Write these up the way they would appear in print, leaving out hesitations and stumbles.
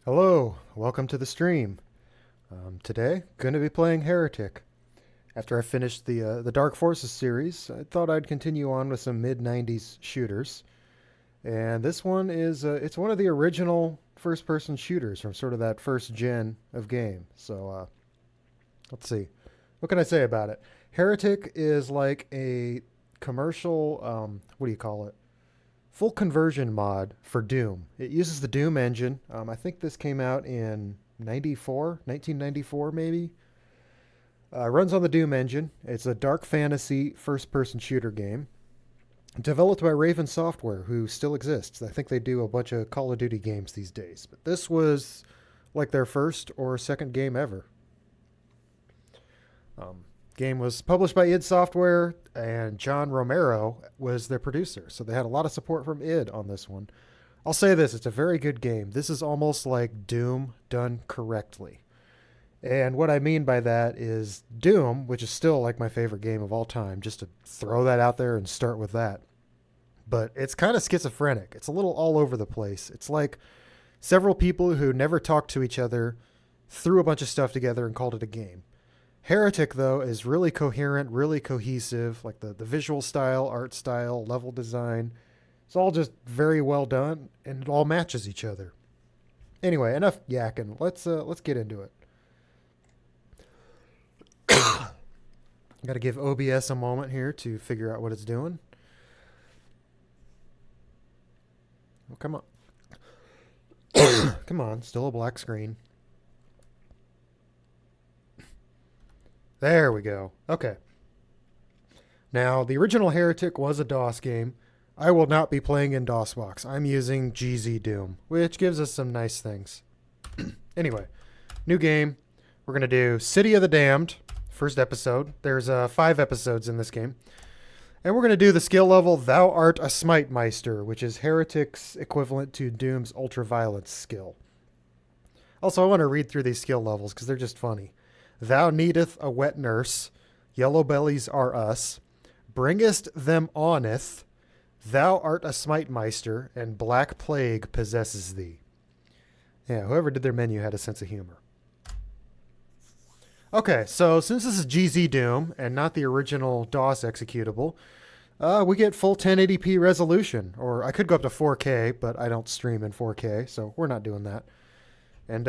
Hello, welcome to the stream. Today, going to be playing Heretic. After I finished the Dark Forces series, I thought I'd continue on with some mid '90s shooters. And this one is it's one of the original first-person shooters from sort of that first gen of game. So let's see, what can I say about it? Heretic is like a commercial. What do you call it? Full conversion mod for Doom. It uses the Doom engine. I think this came out in 1994 maybe. Runs on the Doom engine. It's a dark fantasy first person shooter game. Developed by Raven Software, who still exists. I think they do a bunch of Call of Duty games these days. But this was like their first or second game ever. Game was published by id Software, and John Romero was their producer. So they had a lot of support from id on this one. I'll say this, it's a very good game. This is almost like Doom done correctly. And what I mean by that is Doom, which is still like my favorite game of all time, just to throw that out there and start with that. But it's kind of schizophrenic. It's a little all over the place. It's like several people who never talked to each other threw a bunch of stuff together and called it a game. Heretic, though, is really coherent, really cohesive, like the visual style, art style, level design. It's all just very well done, and it all matches each other. Anyway, enough yakking. Let's get into it. Got to give OBS a moment here to figure out what it's doing. Oh, come on. Come on, still a black screen. There we go. Okay. Now, the original Heretic was a DOS game. I will not be playing in DOSBox. I'm using GZDoom, which gives us some nice things. Anyway, new game. We're going to do City of the Damned, first episode. There's 5 episodes in this game. And we're going to do the skill level Thou Art A Smite-Meister, which is Heretic's equivalent to Doom's Ultraviolence skill. Also, I want to read through these skill levels because they're just funny. Thou needeth a wet nurse, yellow bellies are us, bringest them oneth, thou art a smite-meister, and black plague possesses thee. Yeah, whoever did their menu had a sense of humor. Okay, so since this is GZDoom and not the original DOS executable, we get full 1080p resolution, or I could go up to 4K, but I don't stream in 4K, so we're not doing that. And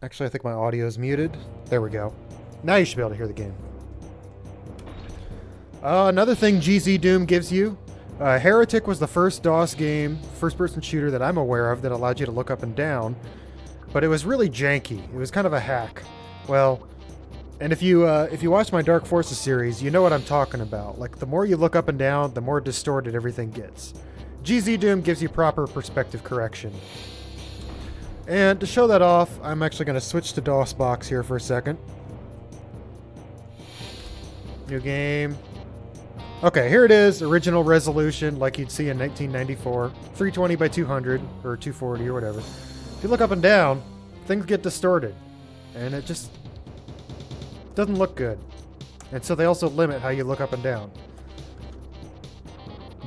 actually, I think my audio is muted. There we go. Now you should be able to hear the game. Another thing GZDoom gives you, Heretic was the first DOS game, first-person shooter that I'm aware of that allowed you to look up and down, but it was really janky. It was kind of a hack. Well, and if you watch my Dark Forces series, you know what I'm talking about. Like, the more you look up and down, the more distorted everything gets. GZDoom gives you proper perspective correction. And to show that off, I'm actually going to switch to DOSBox here for a second. New game. Okay, here it is. Original resolution, like you'd see in 1994. 320 by 200, or 240, or whatever. If you look up and down, things get distorted. And it just doesn't look good. And so they also limit how you look up and down.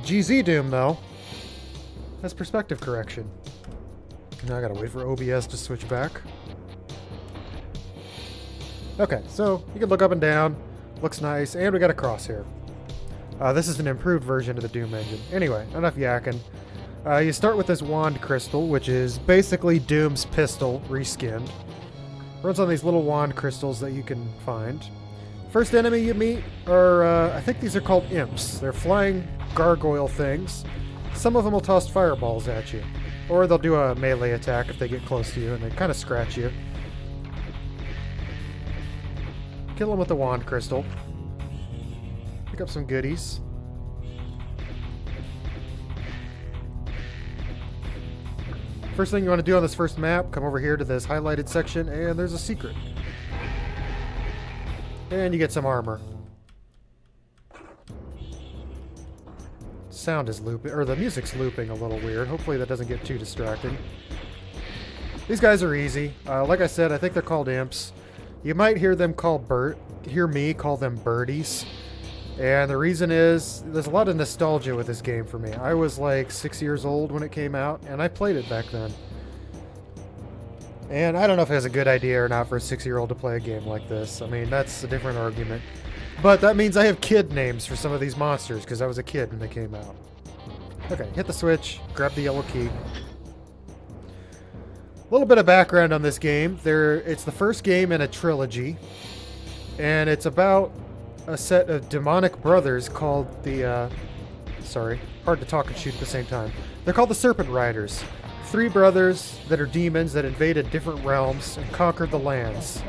GZDoom, though, has perspective correction. Now I gotta wait for OBS to switch back. Okay, so you can look up and down. Looks nice, and we got a crosshair. This is an improved version of the Doom engine. Anyway, enough yakking. You start with this wand crystal, which is basically Doom's pistol reskinned. Runs on these little wand crystals that you can find. First enemy you meet are, I think these are called imps. They're flying gargoyle things. Some of them will toss fireballs at you. Or they'll do a melee attack if they get close to you and they kind of scratch you. Kill them with the wand crystal. Pick up some goodies. First thing you want to do on this first map, come over here to this highlighted section, and there's a secret. And you get some armor. Sound is looping, or the music's looping a little weird. Hopefully that doesn't get too distracting. These guys are easy. Like I said, I think they're called imps. You might hear them hear me call them birdies. And the reason is, there's a lot of nostalgia with this game for me. I was like 6 years old when it came out, and I played it back then. And I don't know if it's a good idea or not for a 6-year-old to play a game like this. I mean, that's a different argument. But that means I have kid names for some of these monsters, because I was a kid when they came out. Okay, hit the switch, grab the yellow key. A little bit of background on this game. It's the first game in a trilogy, and it's about a set of demonic brothers called the, sorry, hard to talk and shoot at the same time. They're called the Serpent Riders. 3 brothers that are demons that invaded different realms and conquered the lands.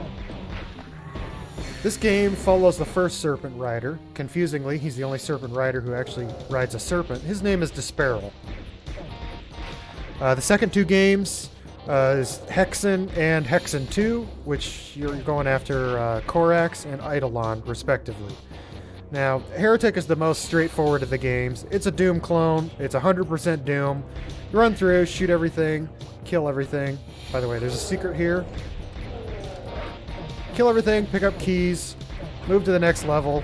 This game follows the first Serpent Rider. Confusingly, he's the only Serpent Rider who actually rides a serpent. His name is Desperal. The second 2 games is Hexen and Hexen 2, which you're going after Korax and Eidolon, respectively. Now, Heretic is the most straightforward of the games. It's a Doom clone. It's 100% Doom. You run through, shoot everything, kill everything. By the way, there's a secret here. Kill everything, pick up keys, move to the next level,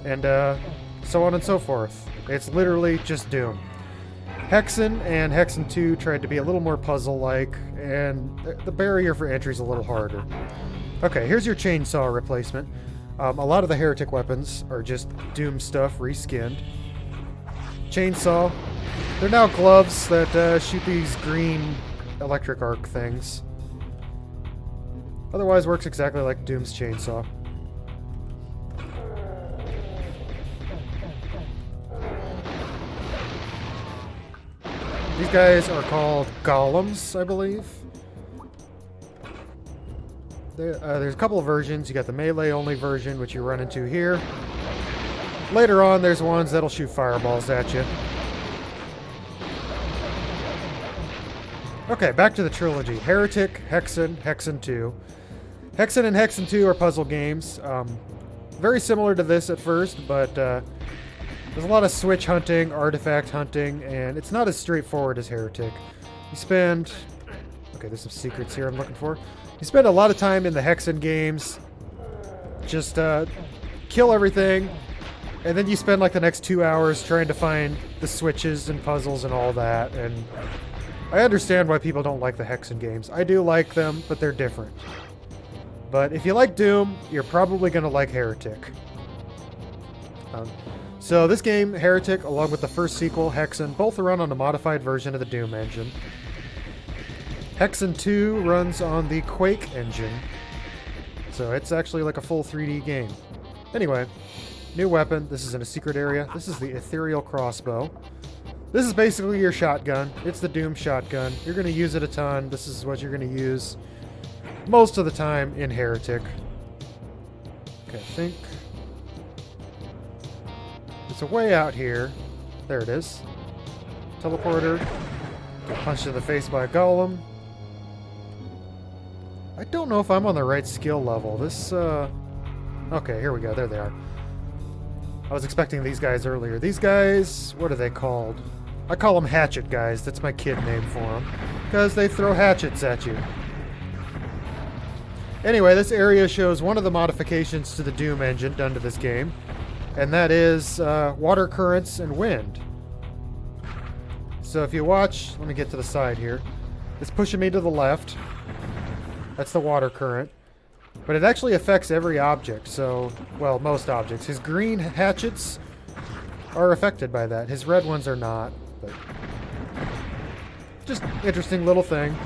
and so on and so forth. It's literally just Doom. Hexen and Hexen 2 tried to be a little more puzzle-like, and the barrier for entry is a little harder. Okay, here's your chainsaw replacement. A lot of the Heretic weapons are just Doom stuff reskinned. Chainsaw. They're now gloves that shoot these green electric arc things. Otherwise works exactly like Doom's chainsaw. These guys are called golems, I believe. There's a couple of versions. You got the melee-only version, which you run into here. Later on, there's ones that'll shoot fireballs at you. Okay, back to the trilogy. Heretic, Hexen, Hexen 2. Hexen and Hexen 2 are puzzle games. Very similar to this at first, but there's a lot of switch hunting, artifact hunting, and it's not as straightforward as Heretic. You spend... Okay, there's some secrets here I'm looking for. You spend a lot of time in the Hexen games, just kill everything, and then you spend like the next 2 hours trying to find the switches and puzzles and all that, and I understand why people don't like the Hexen games. I do like them, but they're different. But if you like Doom, you're probably going to like Heretic. So this game, Heretic, along with the first sequel, Hexen, both run on a modified version of the Doom engine. Hexen 2 runs on the Quake engine, so it's actually like a full 3D game. Anyway, new weapon. This is in a secret area. This is the Ethereal Crossbow. This is basically your shotgun. It's the Doom shotgun. You're going to use it a ton. This is what you're going to use most of the time in Heretic. Okay, I think it's a way out here. There it is. Teleporter. Get punched in the face by a golem. I don't know if I'm on the right skill level. This, okay, here we go. There they are. I was expecting these guys earlier. These guys, what are they called? I call them hatchet guys. That's my kid name for them. Because they throw hatchets at you. Anyway, this area shows one of the modifications to the Doom engine done to this game. And that is water currents and wind. So if you watch, let me get to the side here. It's pushing me to the left. That's the water current. But it actually affects every object, so, well, most objects. His green hatchets are affected by that. His red ones are not, but just interesting little thing.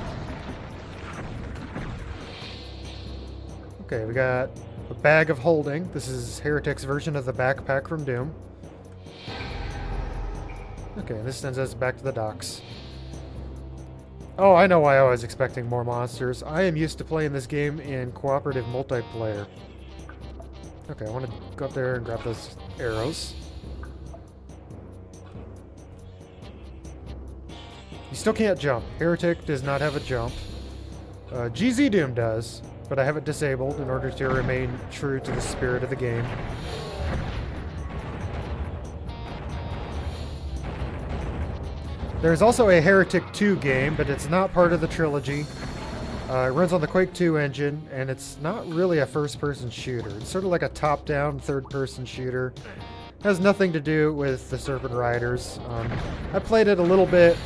Okay, we got a bag of holding. This is Heretic's version of the backpack from Doom. Okay, this sends us back to the docks. Oh, I know why I was expecting more monsters. I am used to playing this game in cooperative multiplayer. Okay, I want to go up there and grab those arrows. You still can't jump. Heretic does not have a jump. GZDoom does, but I have it disabled in order to remain true to the spirit of the game. There's also a Heretic 2 game, but it's not part of the trilogy. It runs on the Quake 2 engine, and it's not really a first-person shooter. It's sort of like a top-down, third-person shooter. It has nothing to do with the Serpent Riders. I played it a little bit,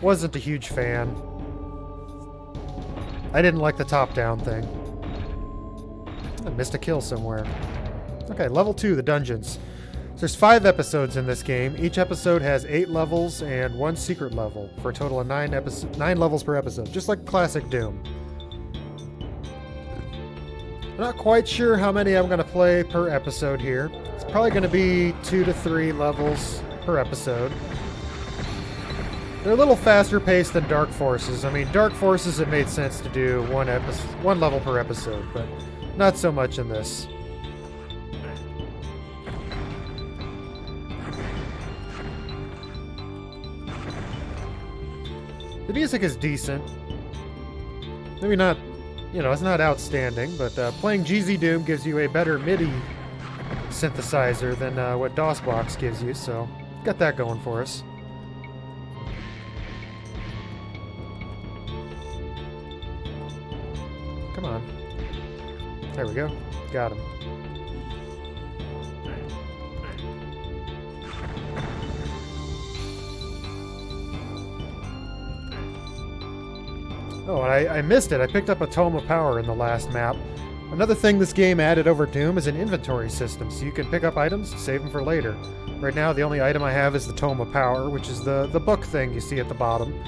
wasn't a huge fan. I didn't like the top-down thing. I missed a kill somewhere. Okay, level 2, the dungeons. So there's 5 episodes in this game. Each episode has 8 levels and 1 secret level, for a total of 9 levels per episode, just like classic Doom. I'm not quite sure how many I'm going to play per episode here. It's probably going to be 2 to 3 levels per episode. They're a little faster paced than Dark Forces. I mean, Dark Forces, it made sense to do one level per episode, but not so much in this. The music is decent. Maybe not, you know, it's not outstanding, but playing GZDoom gives you a better MIDI synthesizer than what DOSBox gives you, so got that going for us. Come on. There we go. Got him. Oh, I missed it. I picked up a Tome of Power in the last map. Another thing this game added over Doom is an inventory system, so you can pick up items, save them for later. Right now, the only item I have is the Tome of Power, which is the book thing you see at the bottom.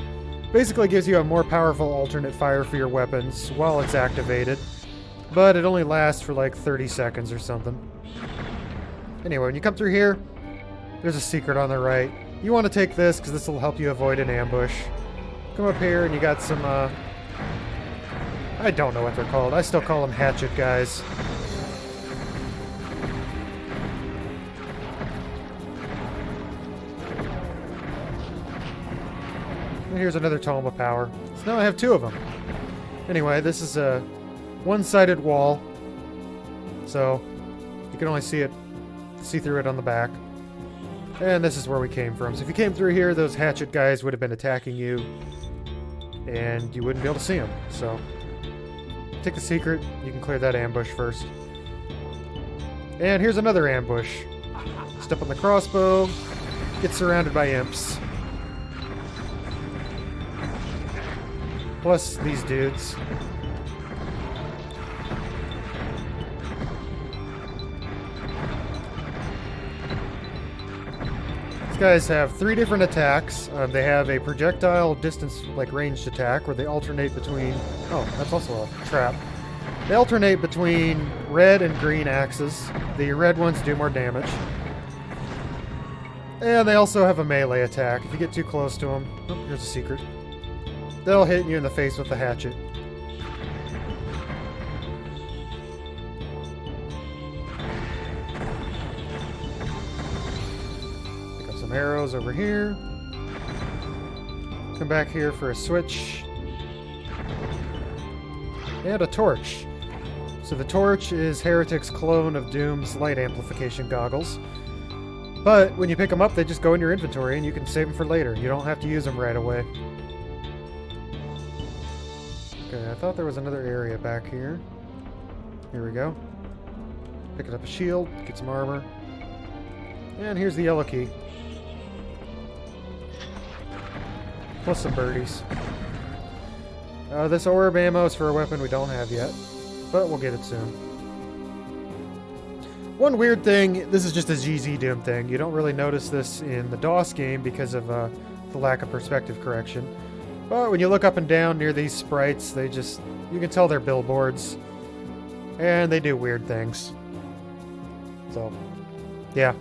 Basically gives you a more powerful alternate fire for your weapons while it's activated, but it only lasts for like 30 seconds or something. Anyway, when you come through here, there's a secret on the right. You want to take this because this will help you avoid an ambush. Come up here and you got some, I don't know what they're called. I still call them hatchet guys. And here's another Tome of Power. So now I have 2 of them. Anyway, this is a one-sided wall, so you can only see through it on the back. And this is where we came from. So if you came through here, those hatchet guys would have been attacking you, and you wouldn't be able to see them. So take the secret. You can clear that ambush first. And here's another ambush. Step on the crossbow. Get surrounded by imps. Plus these dudes. These guys have 3 different attacks. They have a projectile distance, like ranged attack, where they alternate between... Oh, that's also a trap. They alternate between red and green axes. The red ones do more damage. And they also have a melee attack. If you get too close to them... Oh, here's a secret. They'll hit you in the face with the hatchet. Pick up some arrows over here. Come back here for a switch. And a torch. So the torch is Heretic's clone of Doom's light amplification goggles. But when you pick them up, they just go in your inventory and you can save them for later. You don't have to use them right away. Okay, I thought there was another area back here. Here we go. Picking up a shield, get some armor. And here's the yellow key. Plus some birdies. This orb ammo is for a weapon we don't have yet, but we'll get it soon. One weird thing, this is just a GZDoom thing. You don't really notice this in the DOS game because of the lack of perspective correction. But when you look up and down near these sprites, you can tell they're billboards. And they do weird things. So, yeah.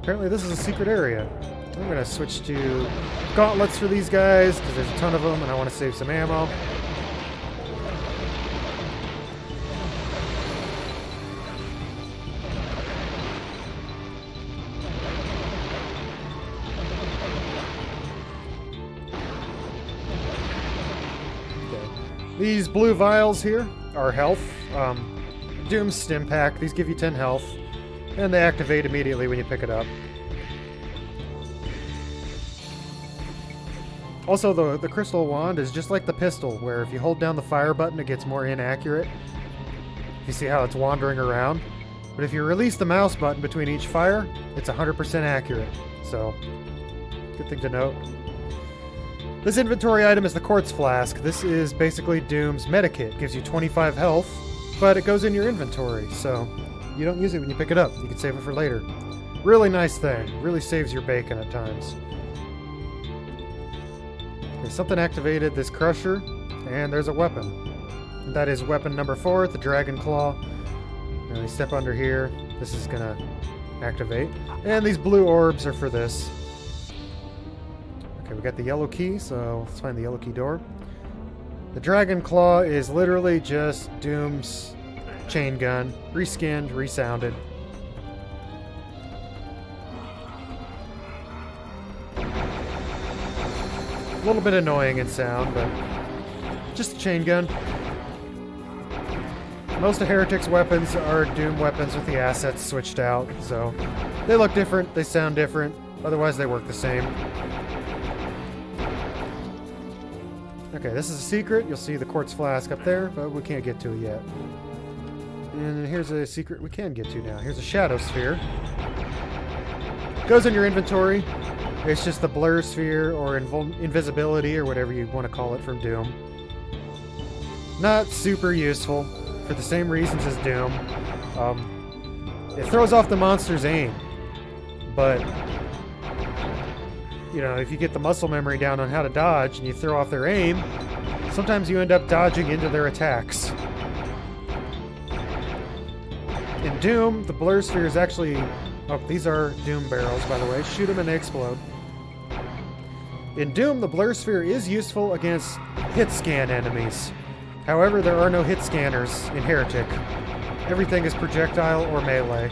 Apparently this is a secret area. I'm going to switch to gauntlets for these guys, because there's a ton of them, and I want to save some ammo. These blue vials here are health. Doom's Stim Pack. These give you 10 health. And they activate immediately when you pick it up. Also, the crystal wand is just like the pistol, where if you hold down the fire button, it gets more inaccurate. You see how it's wandering around? But if you release the mouse button between each fire, it's 100% accurate. So, good thing to note. This inventory item is the Quartz Flask. This is basically Doom's medikit. Gives you 25 health, but it goes in your inventory, so you don't use it when you pick it up. You can save it for later. Really nice thing. Really saves your bacon at times. Okay, something activated this crusher, and there's a weapon. That is weapon number 4, the Dragon Claw. Now we step under here. This is gonna activate. And these blue orbs are for this. Okay, we got the yellow key, so let's find the yellow key door. The Dragon Claw is literally just Doom's chain gun, reskinned, resounded. A little bit annoying in sound, but just a chain gun. Most of Heretic's weapons are Doom weapons with the assets switched out, so they look different, they sound different, otherwise they work the same. Okay, this is a secret. You'll see the Quartz Flask up there, but we can't get to it yet. And here's a secret we can get to now. Here's a Shadow Sphere. Goes in your inventory. It's just the Blur Sphere or invisibility or whatever you want to call it from Doom. Not super useful for the same reasons as Doom. It throws off the monster's aim, but you know, if you get the muscle memory down on how to dodge and you throw off their aim, sometimes you end up dodging into their attacks. In Doom, the Blur Sphere is actually... Oh, these are Doom barrels, by the way. Shoot them and they explode. In Doom, the Blur Sphere is useful against hit scan enemies. However, there are no hit scanners in Heretic. Everything is projectile or melee.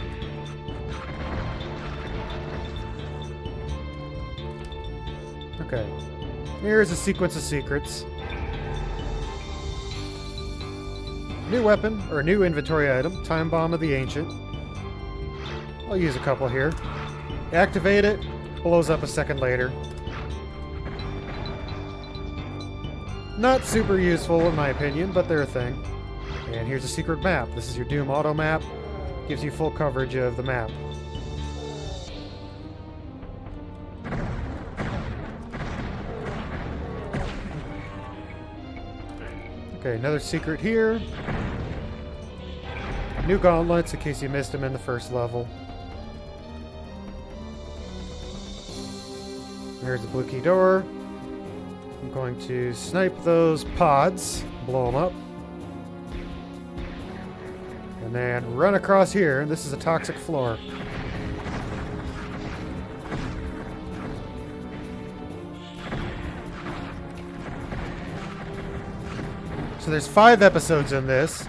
Okay, here's a sequence of secrets. New weapon, or new inventory item, Time Bomb of the Ancient. I'll use a couple here. Activate it, blows up a second later. Not super useful in my opinion, but they're a thing. And here's a secret map. This is your Doom auto map. Gives you full coverage of the map. Okay, another secret here. New gauntlets in case you missed them in the first level. Here's the blue key door. I'm going to snipe those pods, blow them up. And then run across here. This is a toxic floor. So there's 5 episodes in this.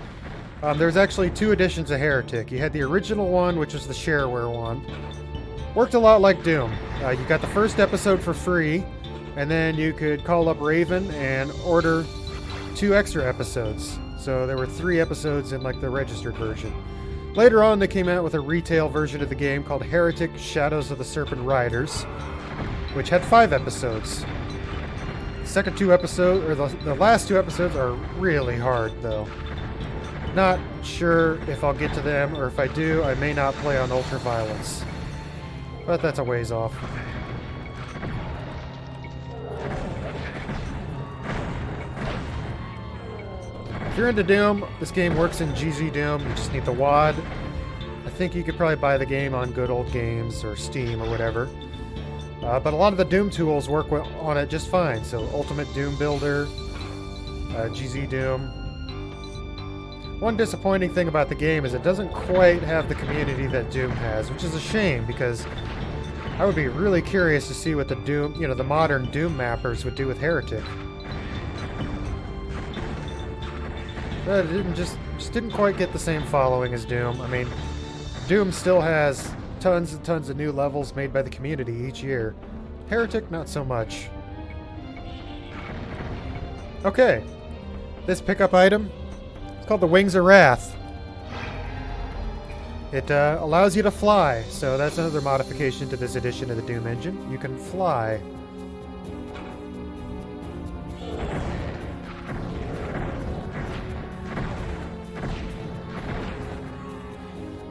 There's actually 2 editions of Heretic. You had the original one, which was the shareware one. Worked a lot like Doom. You got the first episode for free, and then you could call up Raven and order 2 extra episodes. So there were 3 episodes in like the registered version. Later on, they came out with a retail version of the game called Heretic: Shadows of the Serpent Riders, which had 5 episodes. Second 2 episodes, or the last 2 episodes are really hard though. Not sure if I'll get to them, or if I do, I may not play on Ultraviolence. But that's a ways off. If you're into Doom, this game works in GZDoom. You just need the WAD. I think you could probably buy the game on Good Old Games or Steam or whatever. But a lot of the Doom tools work on it just fine. So Ultimate Doom Builder, GZDoom. One disappointing thing about the game is it doesn't quite have the community that Doom has, which is a shame because I would be really curious to see what the Doom, you know, the modern Doom mappers would do with Heretic. But it just didn't quite get the same following as Doom. I mean, Doom still has tons and tons of new levels made by the community each year. Heretic, not so much. Okay, this pickup item, it's called the Wings of Wrath. It allows you to fly, so that's another modification to this edition of the Doom engine. You can fly.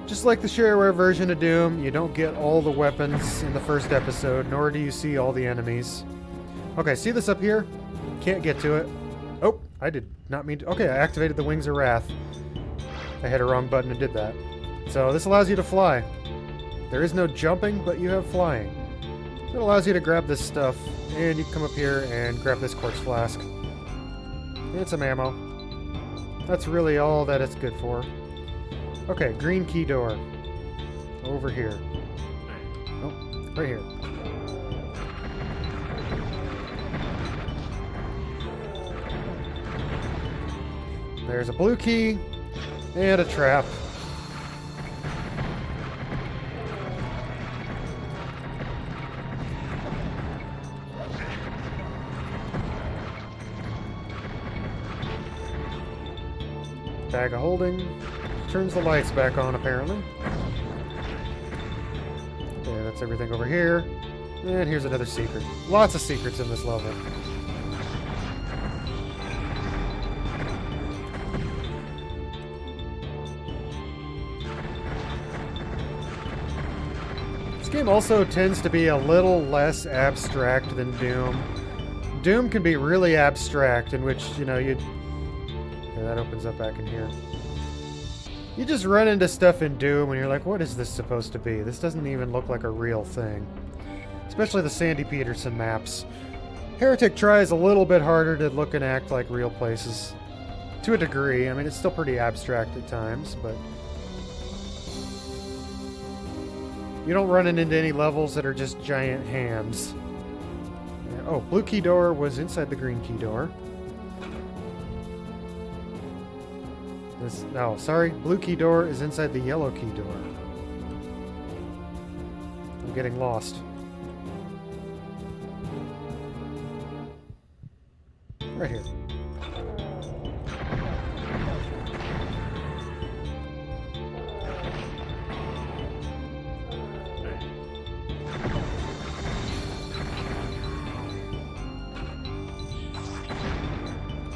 Just like the shareware version of Doom, you don't get all the weapons in the first episode, nor do you see all the enemies. Okay, see this up here? Can't get to it. Oh, I did not mean to. Okay, I activated the Wings of Wrath. I hit a wrong button and did that. So this allows you to fly. There is no jumping, but you have flying. It allows you to grab this stuff, and you can come up here and grab this quartz flask. And some ammo. That's really all that it's good for. Okay, green key door. Over here. Oh, right here. There's a blue key and a trap. Bag of holding. Turns the lights back on, apparently. Okay, that's everything over here. And here's another secret. Lots of secrets in this level. This game also tends to be a little less abstract than Doom. Doom can be really abstract, in which, you know, you'd... Okay, that opens up back in here. You just run into stuff in Doom and you're like, what is this supposed to be? This doesn't even look like a real thing. Especially the Sandy Peterson maps. Heretic tries a little bit harder to look and act like real places. To a degree. I mean, it's still pretty abstract at times, but... You don't run into any levels that are just giant hands. Oh, blue key door was inside the green key door. No, sorry. Blue key door is inside the yellow key door. I'm getting lost. Right here.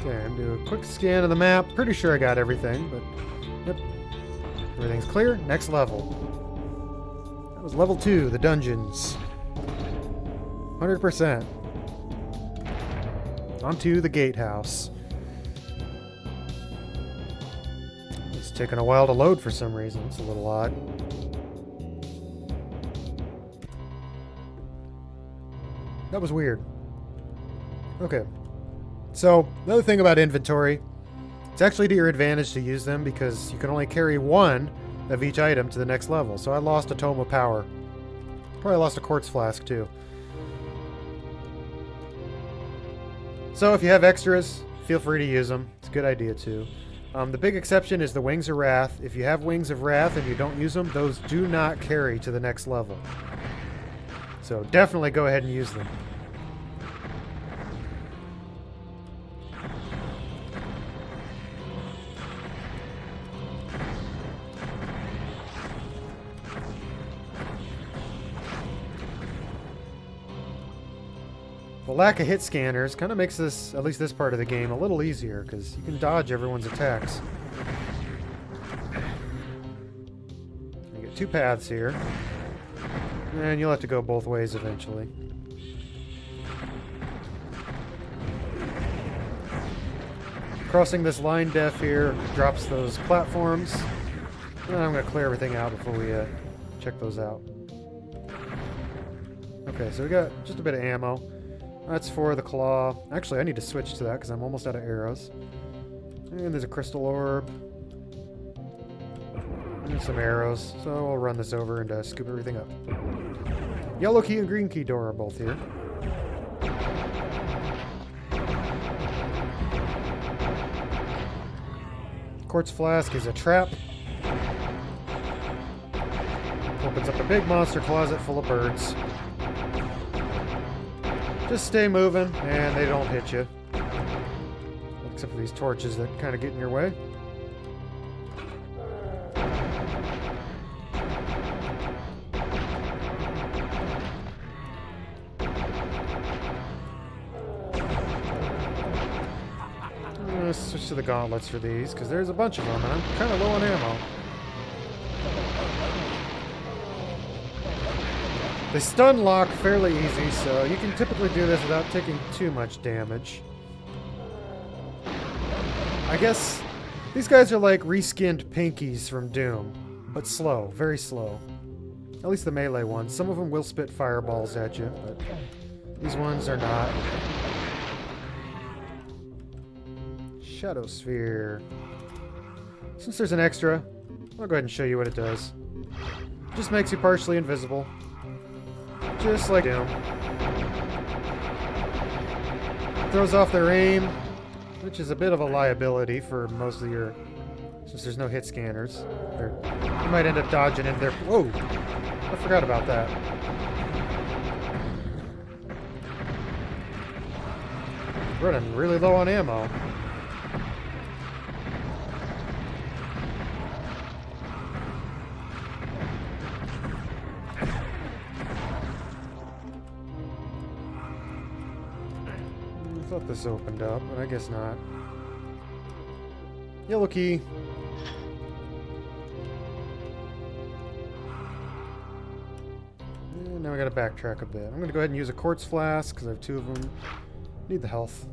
Okay, I'm doing a quick scan of the map. Pretty sure I got everything, but yep. Everything's clear. Next level. That was level 2, the dungeons. 100%. Onto the Gatehouse. It's taking a while to load for some reason. It's a little odd. That was weird. Okay. So, another thing about inventory, it's actually to your advantage to use them because you can only carry one of each item to the next level. So I lost a Tome of Power. Probably lost a Quartz Flask too. So if you have extras, feel free to use them. It's a good idea too. The big exception is the Wings of Wrath. If you have Wings of Wrath and you don't use them, those do not carry to the next level. So definitely go ahead and use them. The lack of hit scanners kind of makes this, at least this part of the game, a little easier, because you can dodge everyone's attacks. You get two paths here, and you'll have to go both ways eventually. Crossing this line def here drops those platforms. And I'm going to clear everything out before we check those out. Okay, so we got just a bit of ammo. That's for the claw. Actually, I need to switch to that because I'm almost out of arrows. And there's a crystal orb. And some arrows. So I'll run this over and scoop everything up. Yellow key and green key door are both here. Quartz flask is a trap. Opens up a big monster closet full of birds. Just stay moving, and they don't hit you. Except for these torches that kind of get in your way. I'm going to switch to the gauntlets for these, because there's a bunch of them, and I'm kind of low on ammo. They stun lock fairly easy, so you can typically do this without taking too much damage. I guess these guys are like reskinned pinkies from Doom, but slow, very slow. At least the melee ones. Some of them will spit fireballs at you, but these ones are not. Shadow Sphere. Since there's an extra, I'll go ahead and show you what it does. It just makes you partially invisible. Just like Doom. Throws off their aim, which is a bit of a liability for most of your... Since there's no hit scanners. You might end up dodging in there. Whoa! I forgot about that. Running really low on ammo. I thought this opened up, but I guess not. Yellow key. And now we gotta backtrack a bit. I'm gonna go ahead and use a quartz flask, because I have 2 of them. Need the health.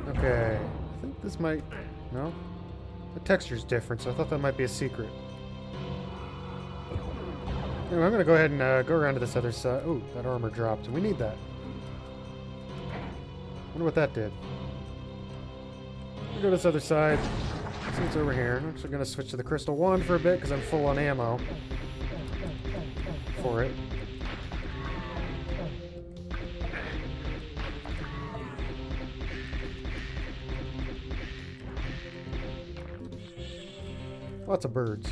Okay. I think this might... No? The texture's different, so I thought that might be a secret. Anyway, I'm gonna go ahead and go around to this other side. Ooh, that armor dropped, and we need that. Wonder what that did. We'll go to this other side. See what's over here. I'm actually gonna switch to the crystal wand for a bit, because I'm full on ammo for it. Lots of birds.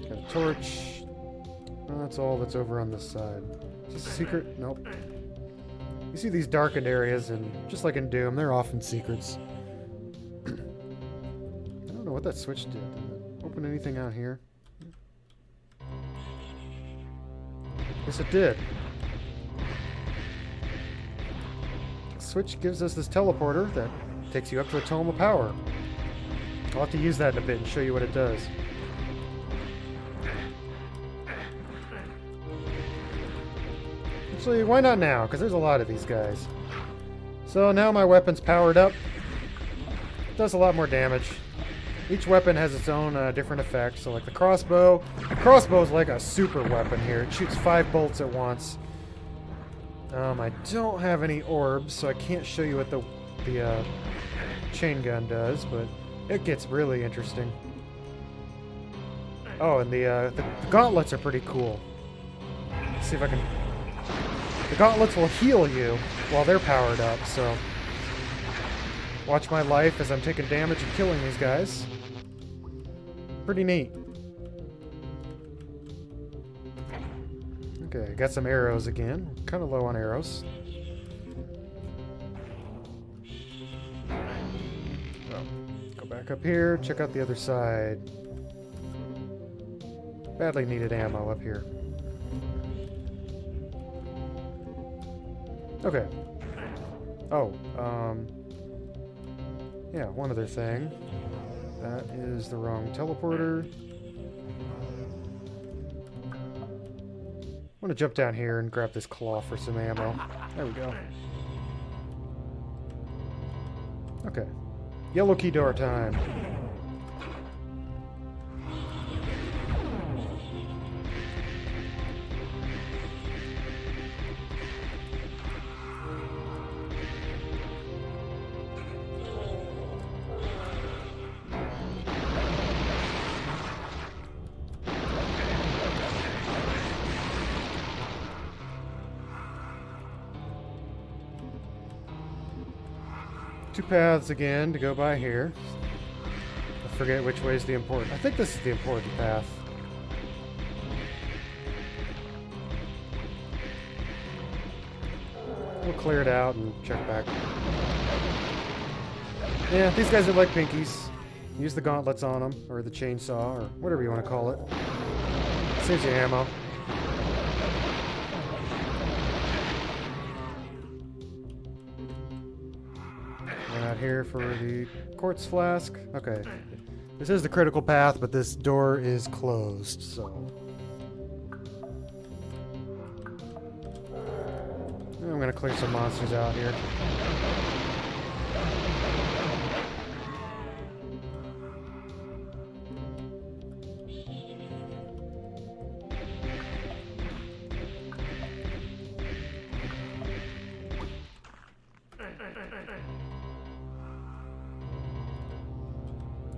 Got a torch. Well, that's all that's over on this side. Is this a secret? Nope. You see these darkened areas, and just like in Doom, they're often secrets. I don't know what that switch did. Did it open anything out here? Yes, it did. Switch gives us this teleporter that takes you up to a Tome of Power. I'll have to use that in a bit and show you what it does. Actually, why not now? Because there's a lot of these guys. So now my weapon's powered up. It does a lot more damage. Each weapon has its own different effects. So like the crossbow. The crossbow is like a super weapon here. It shoots 5 bolts at once. I don't have any orbs, so I can't show you what the chain gun does, but it gets really interesting. Oh, and the gauntlets are pretty cool. Let's see if I can... The gauntlets will heal you while they're powered up, so... Watch my life as I'm taking damage and killing these guys. Pretty neat. Okay, got some arrows again. Kind of low on arrows. Oh, go back up here, check out the other side. Badly needed ammo up here. Okay. Oh, yeah, one other thing. That is the wrong teleporter. I'm gonna jump down here and grab this claw for some ammo. There we go. Okay. Yellow key door time. Two paths again to go by here. I forget which way is the important. I think this is the important path. We'll clear it out and check back. Yeah, these guys are like pinkies. Use the gauntlets on them, or the chainsaw, or whatever you want to call it. Saves you ammo. out here for the quartz flask. Okay. This is the critical path, but this door is closed, so... I'm gonna clear some monsters out here.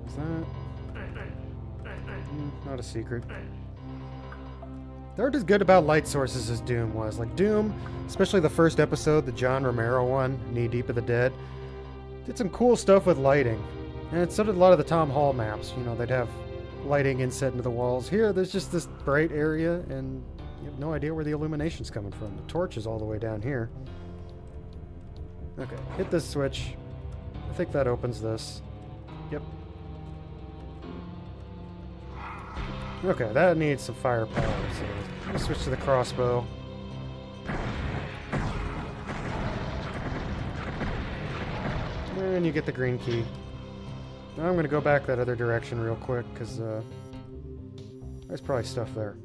Is that... not a secret. They aren't as good about light sources as Doom was. Like, Doom, especially the first episode, the John Romero one, Knee Deep of the Dead, did some cool stuff with lighting. And so did a lot of the Tom Hall maps. You know, they'd have lighting inset into the walls. Here, there's just this bright area, and you have no idea where the illumination's coming from. The torch is all the way down here. Okay, hit this switch. I think that opens this. Yep. Okay, that needs some firepower, so I'll switch to the crossbow. And you get the green key. Now I'm going to go back that other direction real quick, because there's probably stuff there.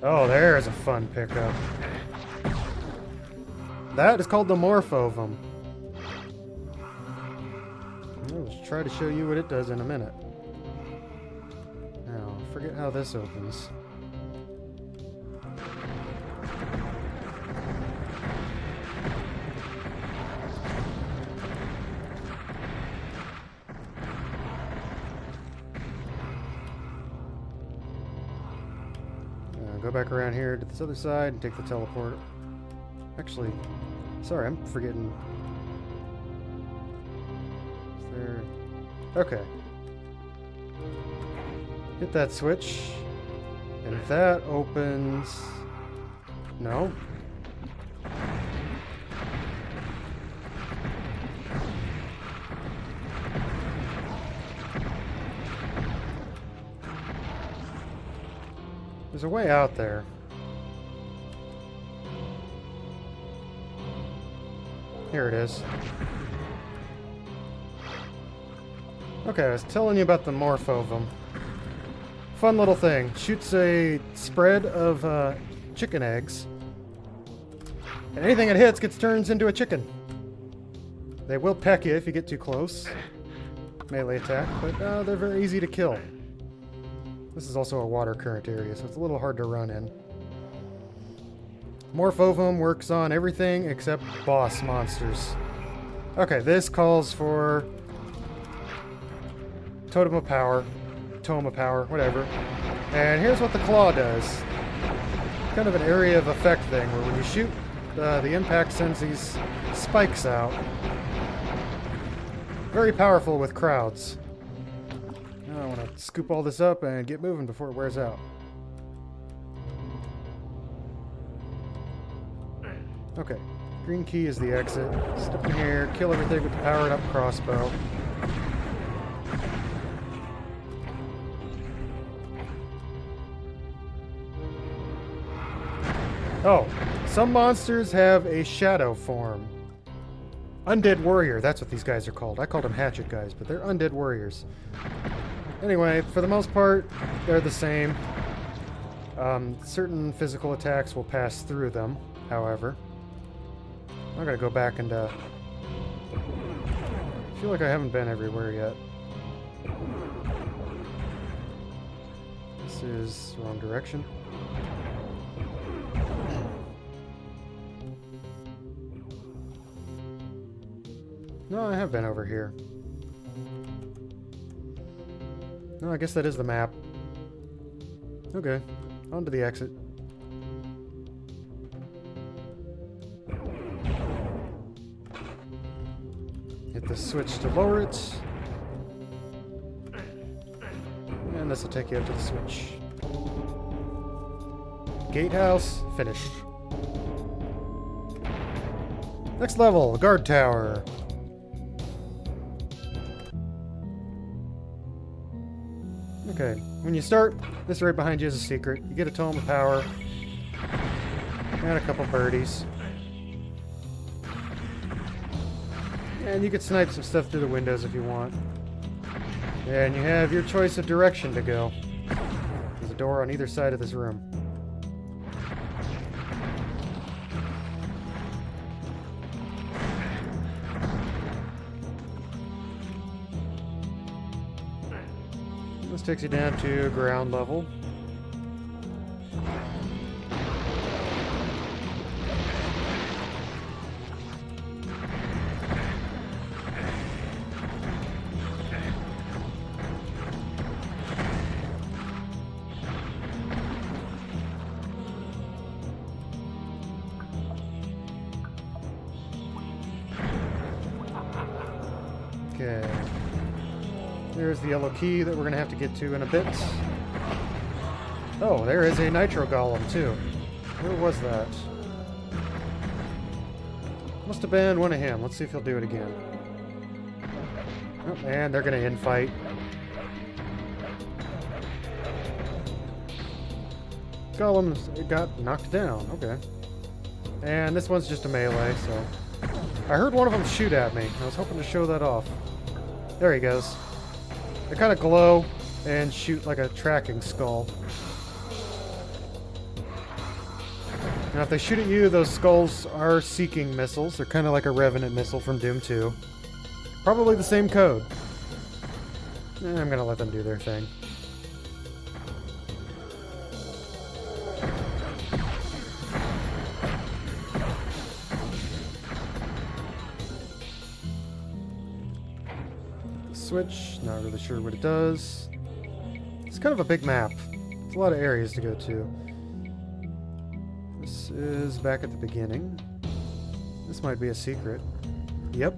Oh, there's a fun pickup. That is called the Morphovum. I'll try to show you what it does in a minute. Now, forget how this opens. Go back around here to this other side and take the teleport. Actually, sorry, I'm forgetting. Is there... Okay. Hit that switch. And that opens... No. There's a way out there. Here it is. Okay, I was telling you about the Morphovum. Fun little thing. Shoots a spread of chicken eggs. And anything it hits gets turned into a chicken. They will peck you if you get too close. Melee attack, but they're very easy to kill. This is also a water current area, so it's a little hard to run in. Morphovum works on everything except boss monsters. Okay, this calls for Totem of Power, Tome of Power, whatever. And here's what the claw does. Kind of an area of effect thing, where when you shoot, the impact sends these spikes out. Very powerful with crowds. Now I want to scoop all this up and get moving before it wears out. Okay, green key is the exit. Step in here, kill everything with the powered up crossbow. Oh, some monsters have a shadow form. Undead warrior, that's what these guys are called. I called them hatchet guys, but they're undead warriors. Anyway, for the most part, they're the same. Certain physical attacks will pass through them, however. I'm gonna go back and I feel like I haven't been everywhere yet. This is the wrong direction. No, I have been over here. No, I guess that is the map. Okay, on to the exit. Hit the switch to lower it. And this will take you up to the switch. Gatehouse, finished. Next level, guard tower. Okay, when you start, this right behind you is a secret. You get a tome of power. And a couple birdies. And you can snipe some stuff through the windows if you want. And you have your choice of direction to go. There's a door on either side of this room. This takes you down to ground level. Okay. There's the yellow key that we're going to have to get to in a bit. Oh, there is a nitro golem, too. Where was that? Must have been one of him. Let's see if he'll do it again. Oh, and they're going to infight. Golem got knocked down. Okay. And this one's just a melee, so... I heard one of them shoot at me. I was hoping to show that off. There he goes. They kind of glow and shoot like a tracking skull. Now if they shoot at you, those skulls are seeking missiles. They're kind of like a Revenant missile from Doom 2. Probably the same code. I'm gonna let them do their thing. Switch, not really sure what it does. It's kind of a big map. It's a lot of areas to go to. This is back at the beginning. This might be a secret. Yep.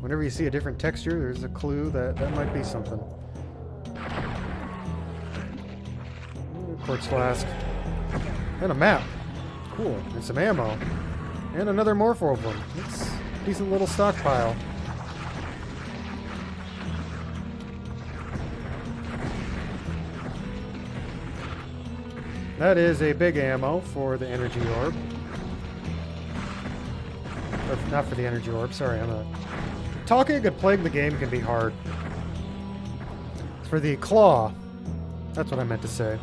Whenever you see a different texture, there's a clue that that might be something. Quartz flask. And a map. Cool. And some ammo. And another morpho of them. It's a decent little stockpile. That is a big ammo for the energy orb. Or not for the energy orb, sorry, I'm not... Talking and playing the game can be hard. For the claw. That's what I meant to say.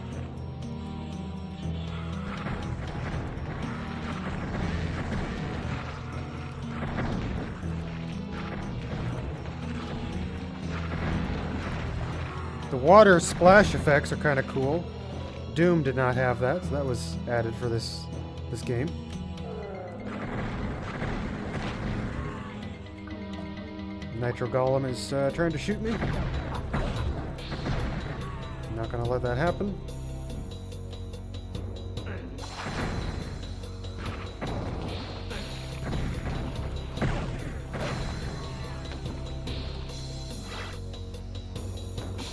The water splash effects are kind of cool. Doom did not have that, so that was added for this game. Nitro Golem is trying to shoot me. I'm not going to let that happen.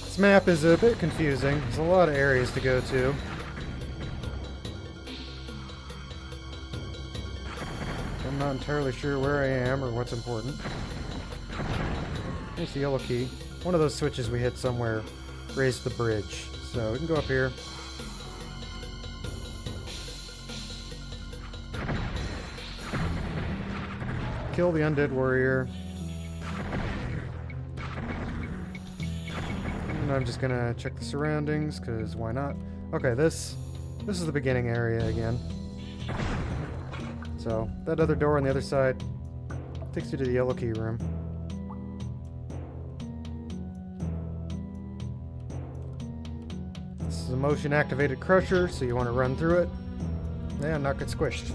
This map is a bit confusing. There's a lot of areas to go to. I'm not entirely sure where I am or what's important. There's the yellow key. One of those switches we hit somewhere raised the bridge. So we can go up here. Kill the undead warrior. I'm just gonna check the surroundings, because why not? Okay, this is the beginning area again. So, that other door on the other side takes you to the yellow key room. This is a motion-activated crusher, so you want to run through it and not get squished.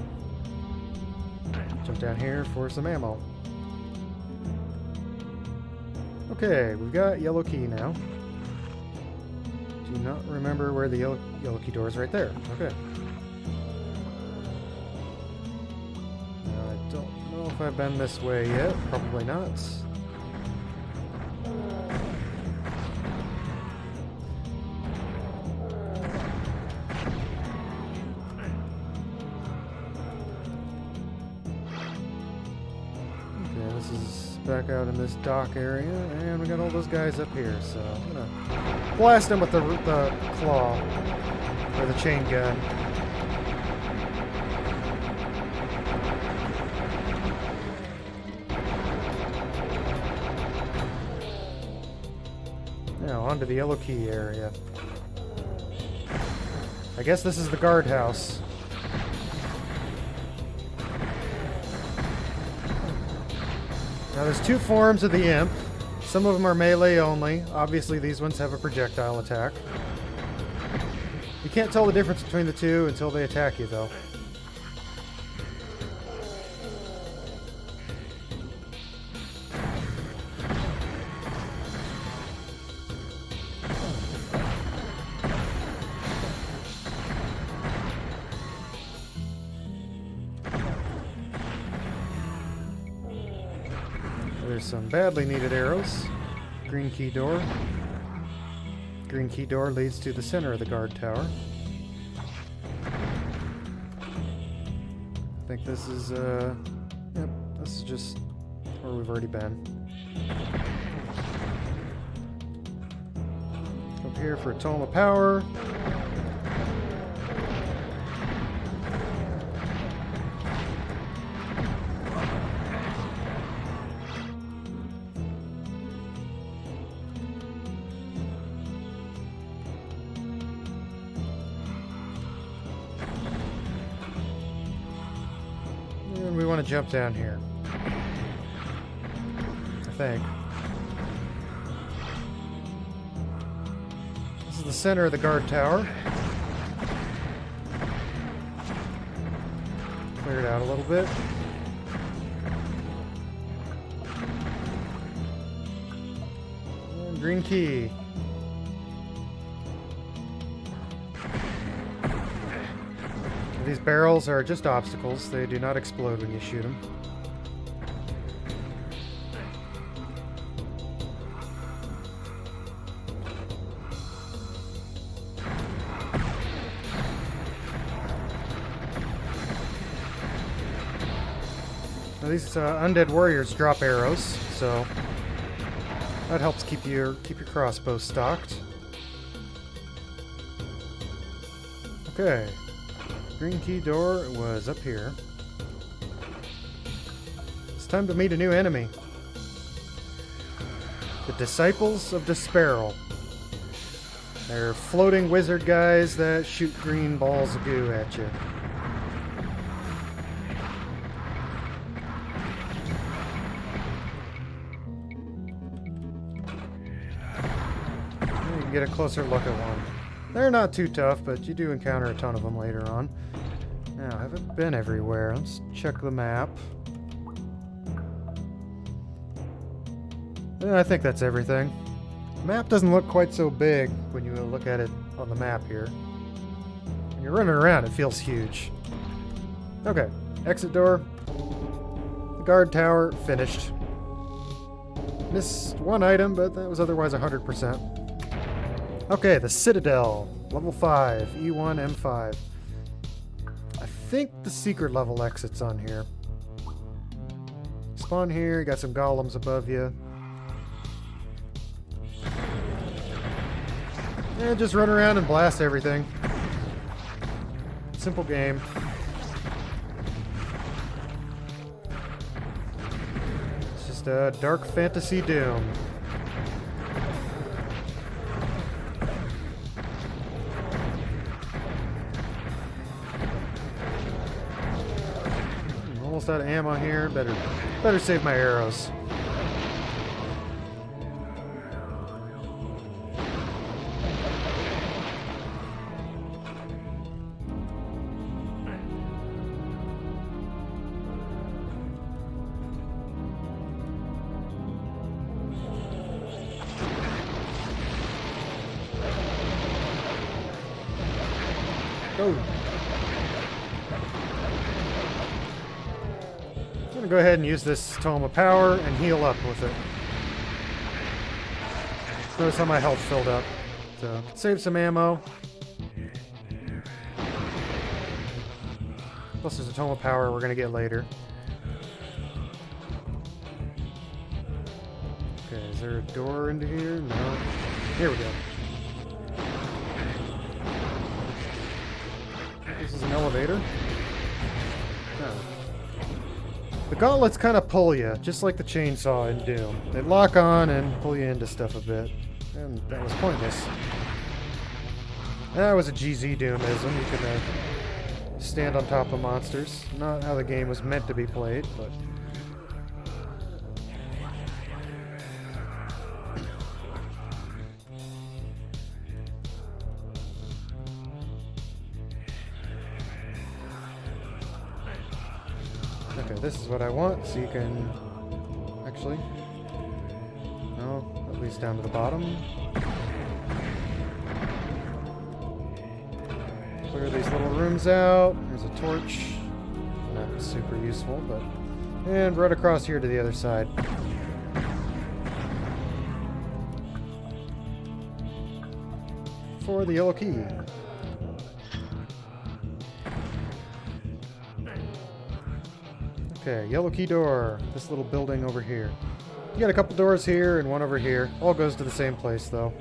Jump down here for some ammo. Okay, we've got yellow key now. Do not remember where the yellow key door is. Right there. Okay. Now, I don't know if I've been this way yet. Probably not. Okay, this is back out in this dock area, and we got all those guys up here, so I'm gonna blast them with the claw, or the chain gun. Now, onto the yellow key area. I guess this is the guardhouse. Now there's two forms of the imp. Some of them are melee only. Obviously these ones have a projectile attack. You can't tell the difference between the two until they attack you, though. There's some badly needed arrows. Green key door. Green key door leads to the center of the guard tower. I think this is, yep, this is just where we've already been. Up here for a tome of power. We want to jump down here, I think. This is the center of the guard tower. Clear it out a little bit. And green key. These barrels are just obstacles. They do not explode when you shoot them. Now these undead warriors drop arrows, so that helps keep your crossbow stocked. Okay. Green key door was up here. It's time to meet a new enemy. The Disciples of Desparal. They're floating wizard guys that shoot green balls of goo at you. You can get a closer look at one. They're not too tough, but you do encounter a ton of them later on. Now, I haven't been everywhere. Let's check the map. I think that's everything. The map doesn't look quite so big when you look at it on the map here. When you're running around, it feels huge. Okay, exit door. The guard tower, finished. Missed one item, but that was otherwise 100%. Okay, the Citadel, level 5, E1, M5. I think the secret level exit's on here. Spawn here, you got some golems above you. And just run around and blast everything. Simple game. It's just a dark fantasy Doom. Almost out of ammo here. Better save my arrows. Go. I'm gonna go ahead and use this Tome of Power and heal up with it. Notice how my health filled up. So, save some ammo. Plus there's a Tome of Power we're gonna get later. Is there a door into here? No. Here we go. This is an elevator. No. The gauntlets kind of pull you, just like the chainsaw in Doom. They lock on and pull you into stuff a bit. And that was pointless. That was a GZDoomism. You can stand on top of monsters. Not how the game was meant to be played, but... Okay, this is what I want, so you can... Actually... No, at least down to the bottom. Clear these little rooms out. There's a torch. Not super useful, but... And right across here to the other side. For the yellow key. Okay, yellow key door. This little building over here. You got a couple doors here and one over here. All goes to the same place, though.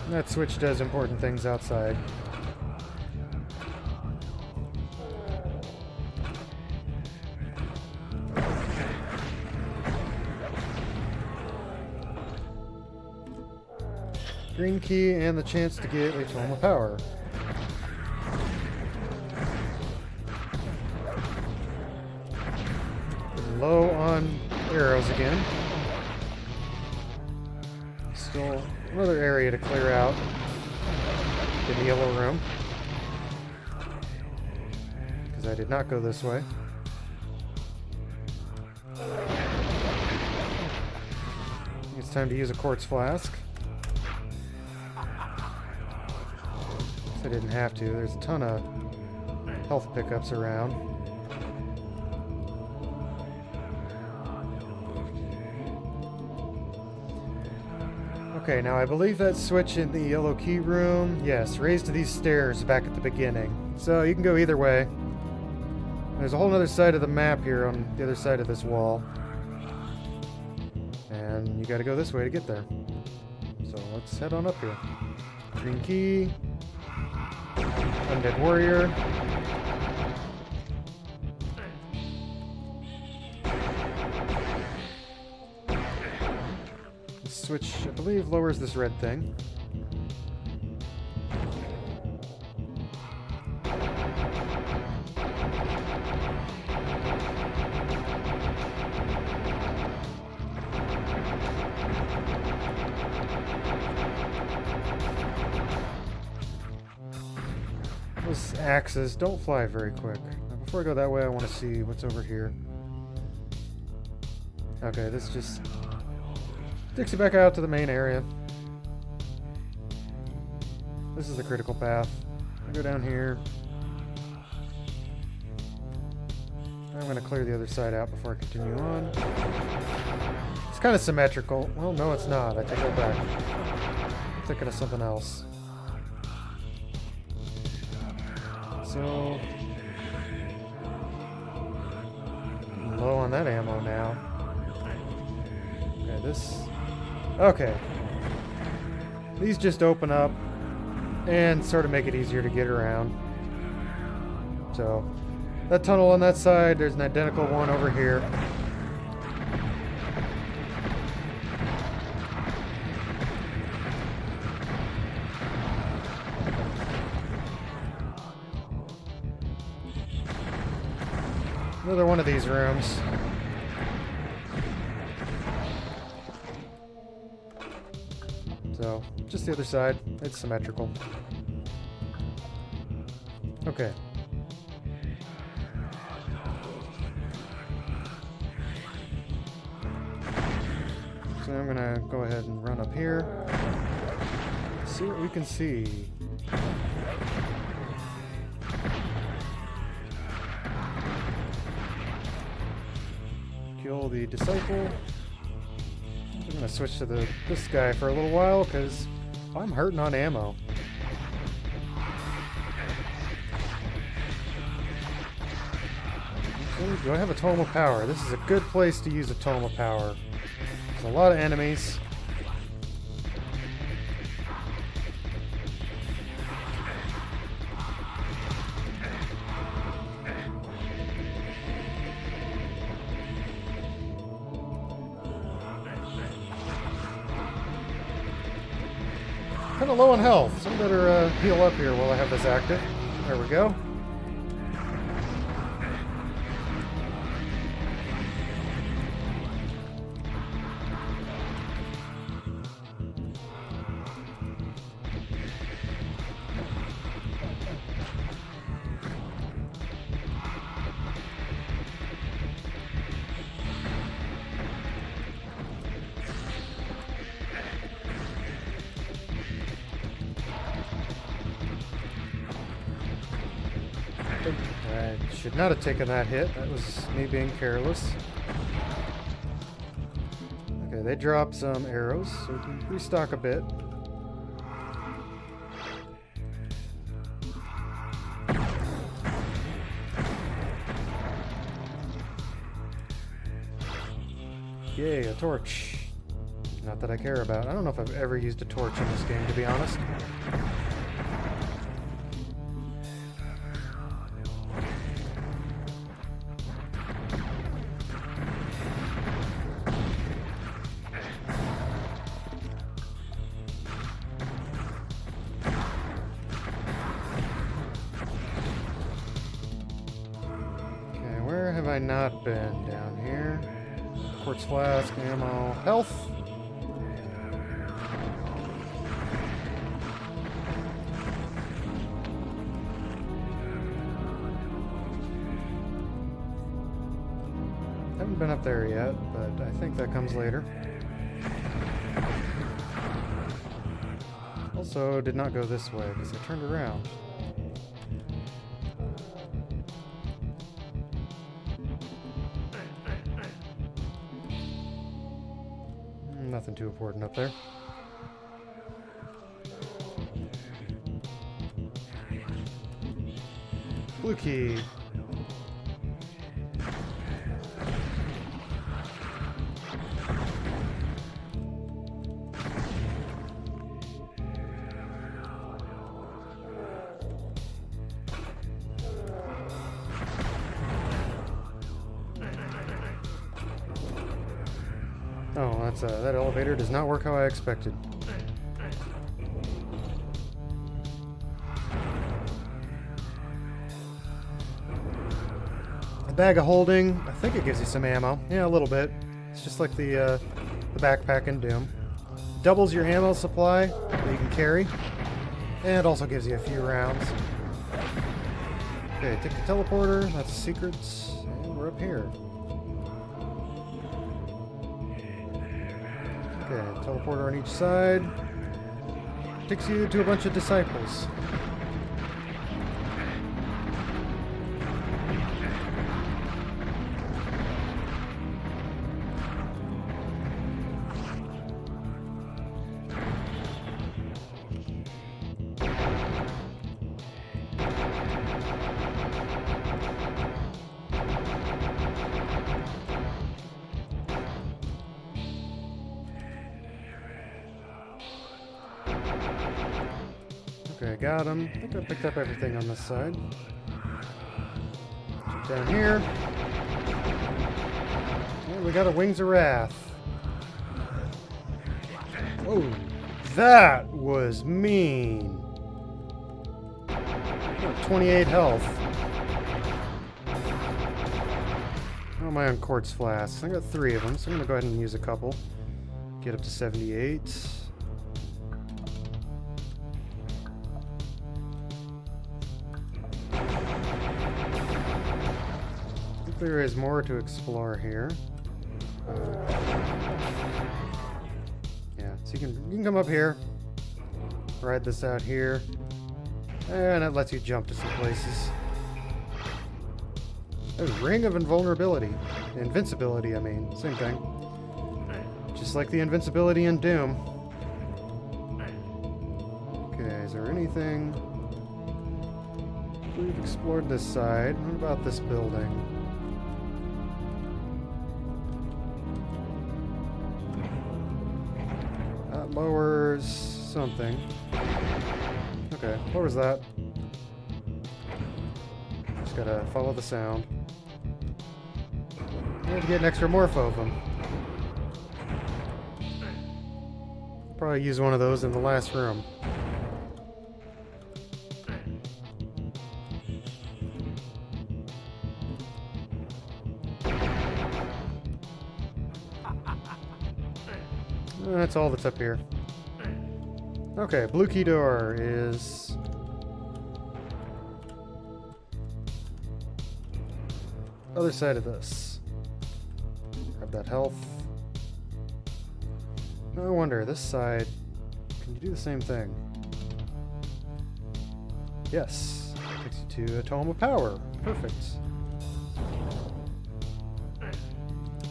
And that switch does important things outside. Green key and the chance to get a Tome of Power. Low on arrows again. Still another area to clear out in the yellow room. Because I did not go this way. It's time to use a quartz flask. I didn't have to. There's a ton of health pickups around. Okay, now I believe that switch in the yellow key room, yes, raised to these stairs back at the beginning. So you can go either way. There's a whole other side of the map here on the other side of this wall. And you gotta go this way to get there. So let's head on up here. Green key. Undead warrior. The switch, I believe, lowers this red thing. Those axes don't fly very quick. Now, before I go that way, I want to see what's over here. Okay, this just takes you back out to the main area. This is the critical path. I go down here. I'm going to clear the other side out before I continue on. It's kind of symmetrical. Well, no, it's not. I take that back. I'm thinking of something else. So, low on that ammo now. Okay, this... Okay. These just open up and sort of make it easier to get around. So, that tunnel on that side, there's an identical one over here. Another one of these rooms. So, just the other side. It's symmetrical. Okay. So I'm gonna go ahead and run up here. See what we can see. Kill the disciple. I'm gonna switch to this guy for a little while because I'm hurting on ammo. do I have a tome of power? This is a good place to use a tome of power. There's a lot of enemies. Kind of low on health, so I better heal up here while I have this active. There we go. I should not have taken that hit. That was me being careless. Okay, they dropped some arrows, so we can restock a bit. Yay, a torch. Not that I care about. I don't know if I've ever used a torch in this game, to be honest. Have I not been down here? Quartz flask, ammo, health. Haven't been up there yet, but I think that comes later. Also, did not go this way because I turned around. Nothing too important up there. Blue key. Oh, that's that elevator does not work how I expected. A bag of holding. I think it gives you some ammo. Yeah, a little bit. It's just like the backpack in Doom. Doubles your ammo supply that you can carry, and it also gives you a few rounds. Okay, take the teleporter. That's secrets, and we're up here. Okay, teleporter on each side. Takes you to a bunch of disciples. Okay, got him. I think I picked up everything on this side. Jump down here. And we got a Wings of Wrath. Whoa, that was mean. 28 health. How am I on quartz flasks? I got 3 of them, so I'm going to go ahead and use a couple. Get up to 78. There is more to explore here. Yeah, so you can come up here, ride this out here, and it lets you jump to some places. Oh, Ring of Invulnerability. Invincibility, I mean. Same thing. Just like the invincibility in Doom. Okay, is there anything... We've explored this side. What about this building? lowers something. Okay, lowers that. Just gotta follow the sound. I need to get an extra morpho of them. Probably use one of those in the last room. That's all that's up here. Okay, blue key door is... other side of this. Grab that health. No wonder, this side... can you do the same thing? Yes. Takes you to a Tome of Power. Perfect.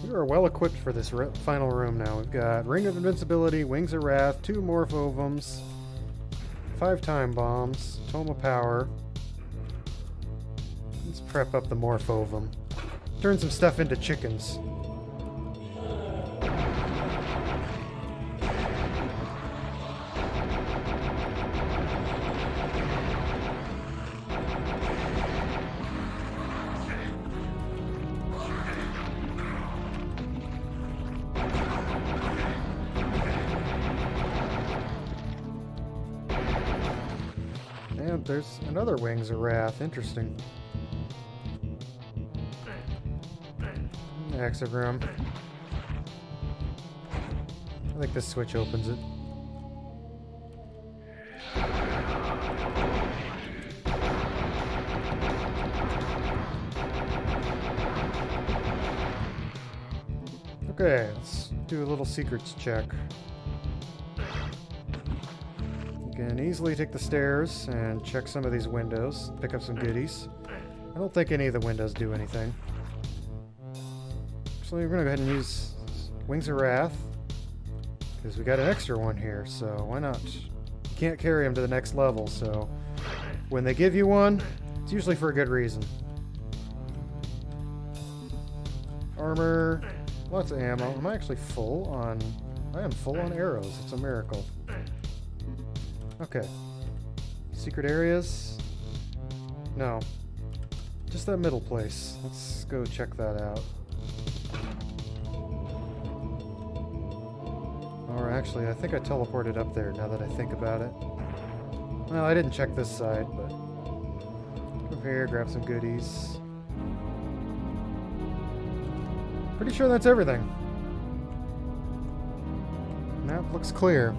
We are well equipped for this final room now. We've got Ring of Invincibility, Wings of Wrath, 2 Morphovums, 5 Time Bombs, Tome of Power. Let's prep up the Morphovum. Turn some stuff into chickens. And there's another Wings of Wrath. Interesting. Exit room. I think this switch opens it. Okay, let's do a little secrets check. You can easily take the stairs and check some of these windows, pick up some goodies. I don't think any of the windows do anything. So we're going to go ahead and use Wings of Wrath, because we got an extra one here, so why not? You can't carry them to the next level, so when they give you one, it's usually for a good reason. Armor, lots of ammo. Am I actually full on... I am full on arrows. It's a miracle. Okay. Secret areas? No. Just that middle place. Let's go check that out. Or actually, I think I teleported up there now that I think about it. Well, I didn't check this side, but... over here, grab some goodies. Pretty sure that's everything. Map looks clear.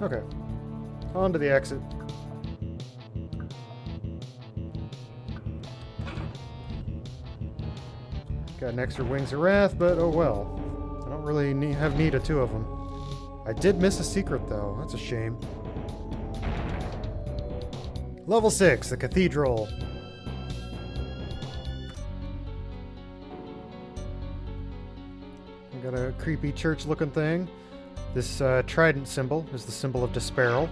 Okay. On to the exit. Got an extra Wings of Wrath, but oh well. I don't really have need of 2 of them. I did miss a secret, though. That's a shame. Level 6, the Cathedral. We got a creepy church-looking thing. This trident symbol is the symbol of Disparal.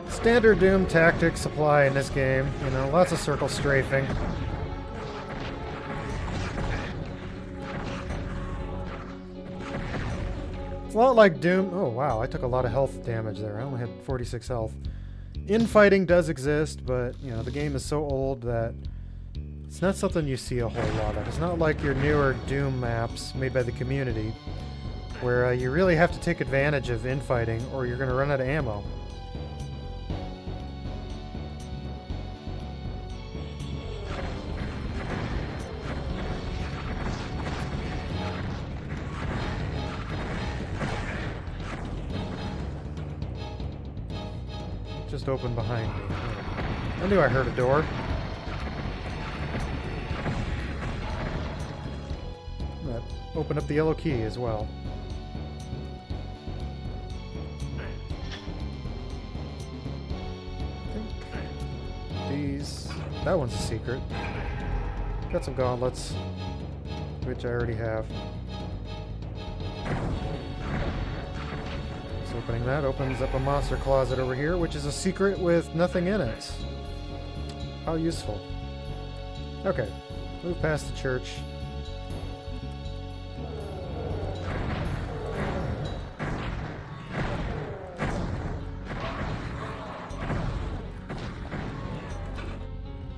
Standard Doom tactics apply in this game. You know, lots of circle strafing. It's a lot like Doom. Oh wow, I took a lot of health damage there. I only had 46 health. Infighting does exist, but you know, the game is so old that it's not something you see a whole lot of. It's not like your newer Doom maps made by the community, where you really have to take advantage of infighting or you're going to run out of ammo. Just opened behind me. I knew I heard a door. That opened up the yellow key as well. I think these... that one's a secret. Got some gauntlets, which I already have. So opening that opens up a monster closet over here, which is a secret with nothing in it. How useful. Okay, move past the church.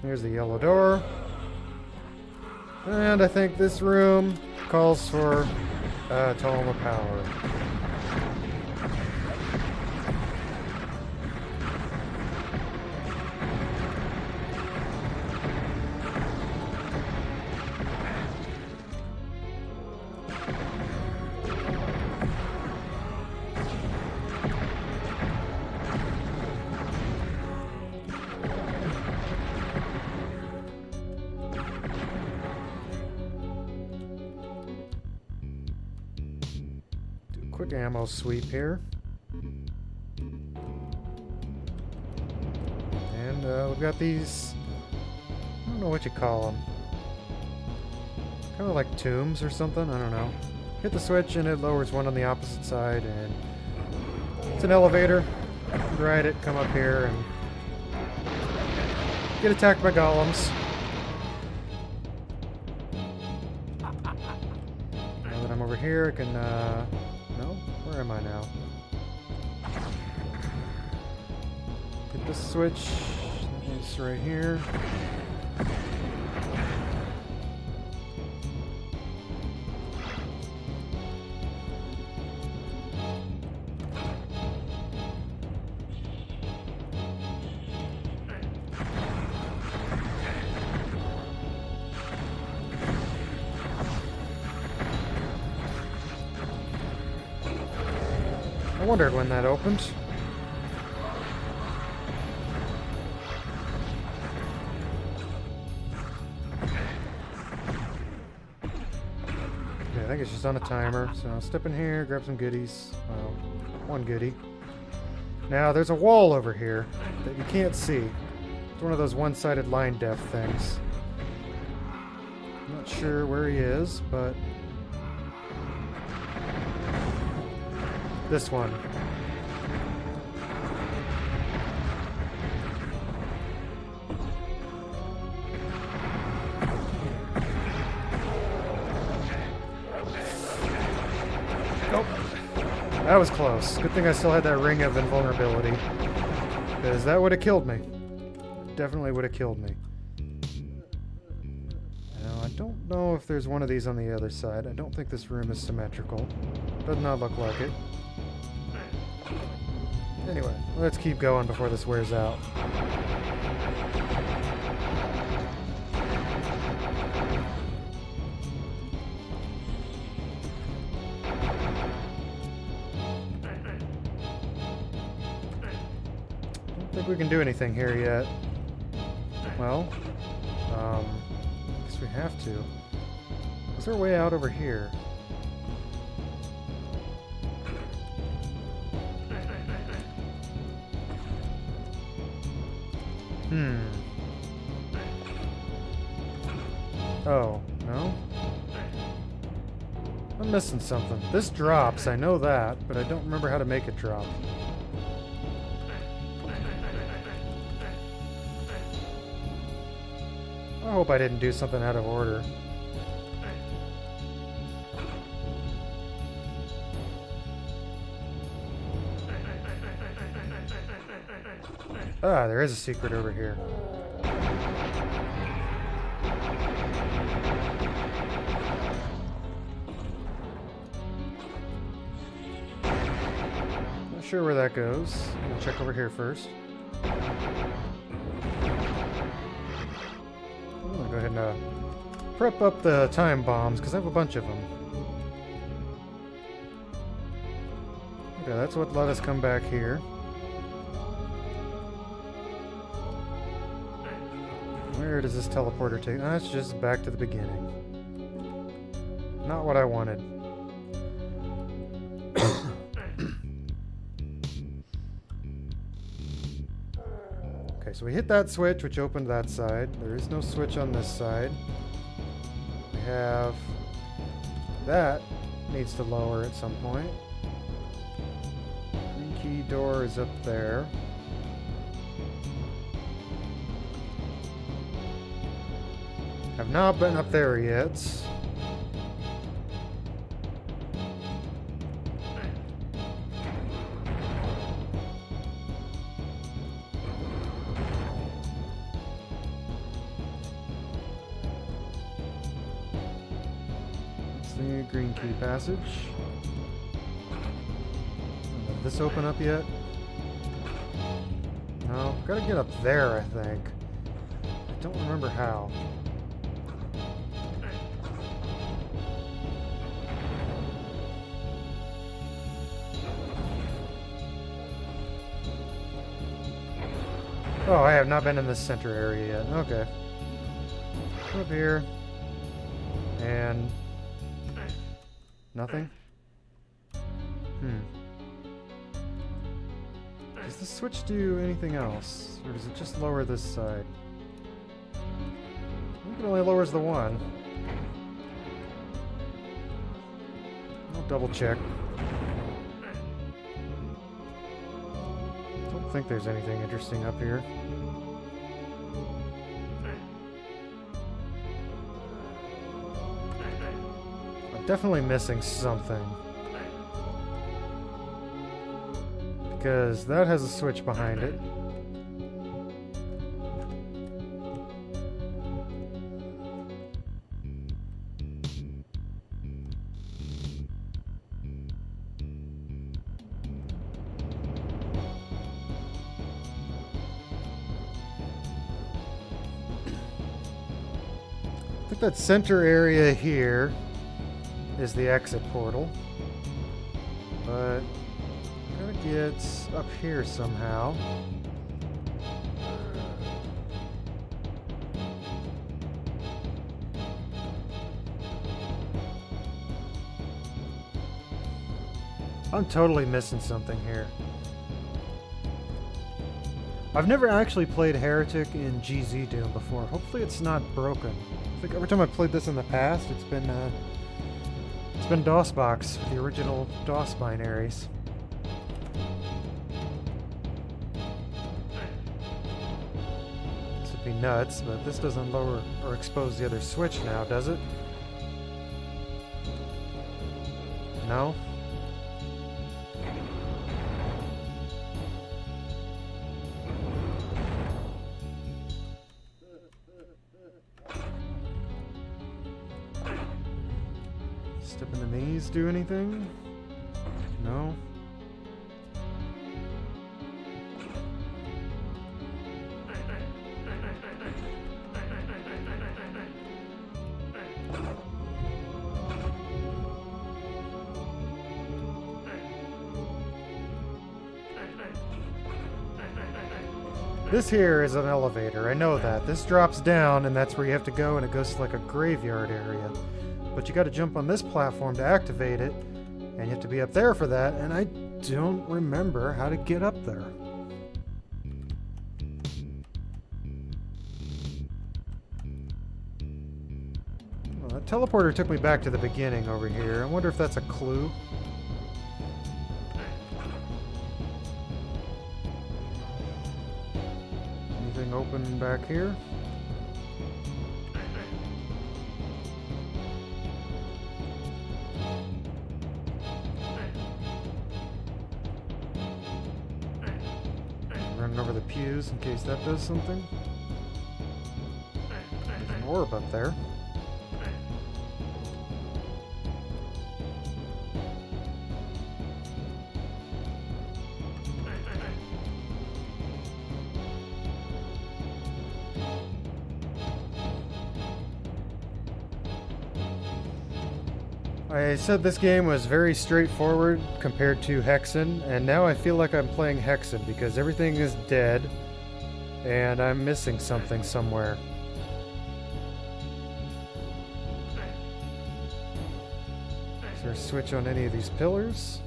Here's the yellow door. And I think this room calls for a tome of power. Quick ammo sweep here. And we've got these, I don't know what you call them. Kind of like tombs or something, I don't know. Hit the switch and it lowers one on the opposite side, and it's an elevator. Ride it, come up here, and get attacked by golems. Now that I'm over here, I can, no? Where am I now? Hit the switch. It's right here. I wondered when that opened. Okay, I think it's just on a timer. So I'll step in here, grab some goodies. Well, one goodie. Now, there's a wall over here that you can't see. It's one of those one-sided line def things. I'm not sure where he is, but this one. Nope. That was close. Good thing I still had that ring of invulnerability, because that would have killed me. Definitely would have killed me. Now, I don't know if there's one of these on the other side. I don't think this room is symmetrical. Does not look like it. Anyway, let's keep going before this wears out. Don't think we can do anything here yet. Well, I guess we have to. Is there a way out over here? Oh, no? I'm missing something. This drops, I know that, but I don't remember how to make it drop. I hope I didn't do something out of order. Ah, there is a secret over here. Not sure where that goes. I'm gonna check over here first. I'm gonna go ahead and prep up the time bombs, because I have a bunch of them. Okay, that's what let us come back here. Where does this teleporter take? Oh, that's just back to the beginning. Not what I wanted. Okay, so we hit that switch, which opened that side. There is no switch on this side. We have... that needs to lower at some point. key door is up there. I've not been up there yet. It's the green key passage. Did this open up yet? No, gotta get up there, I think. I don't remember how. Oh, I have not been in this center area yet. Okay. Up here. And... nothing? Does the switch do anything else? Or does it just lower this side? I think it only lowers the one. I'll double check. Don't think there's anything interesting up here. I'm definitely missing something. Because that has a switch behind it. I think that center area here is the exit portal. But gotta get up here somehow. I'm totally missing something here. I've never actually played Heretic in GZDoom before. Hopefully it's not broken. I think every time I've played this in the past, it's been DOSBox, the original DOS binaries. This would be nuts, but this doesn't lower or expose the other switch now, does it? No? Stepping in these do anything? No? This here is an elevator, I know that. This drops down and that's where you have to go, and it goes to like a graveyard area. But you gotta jump on this platform to activate it, and you have to be up there for that, and I don't remember how to get up there. Well, that teleporter took me back to the beginning over here. I wonder if that's a clue. Anything open back here? Running over the pews in case that does something. There's an orb up there. I said this game was very straightforward compared to Hexen, and now I feel like I'm playing Hexen because everything is dead and I'm missing something somewhere. Is there a switch on any of these pillars?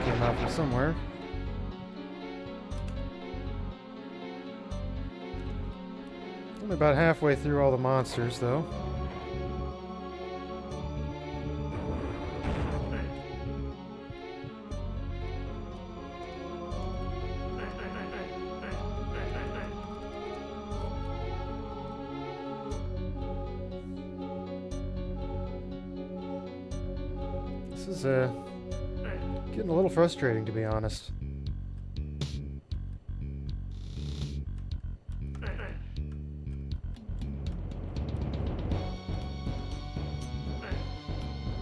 Came out from somewhere. I'm about halfway through all the monsters, though. This is getting a little frustrating, to be honest.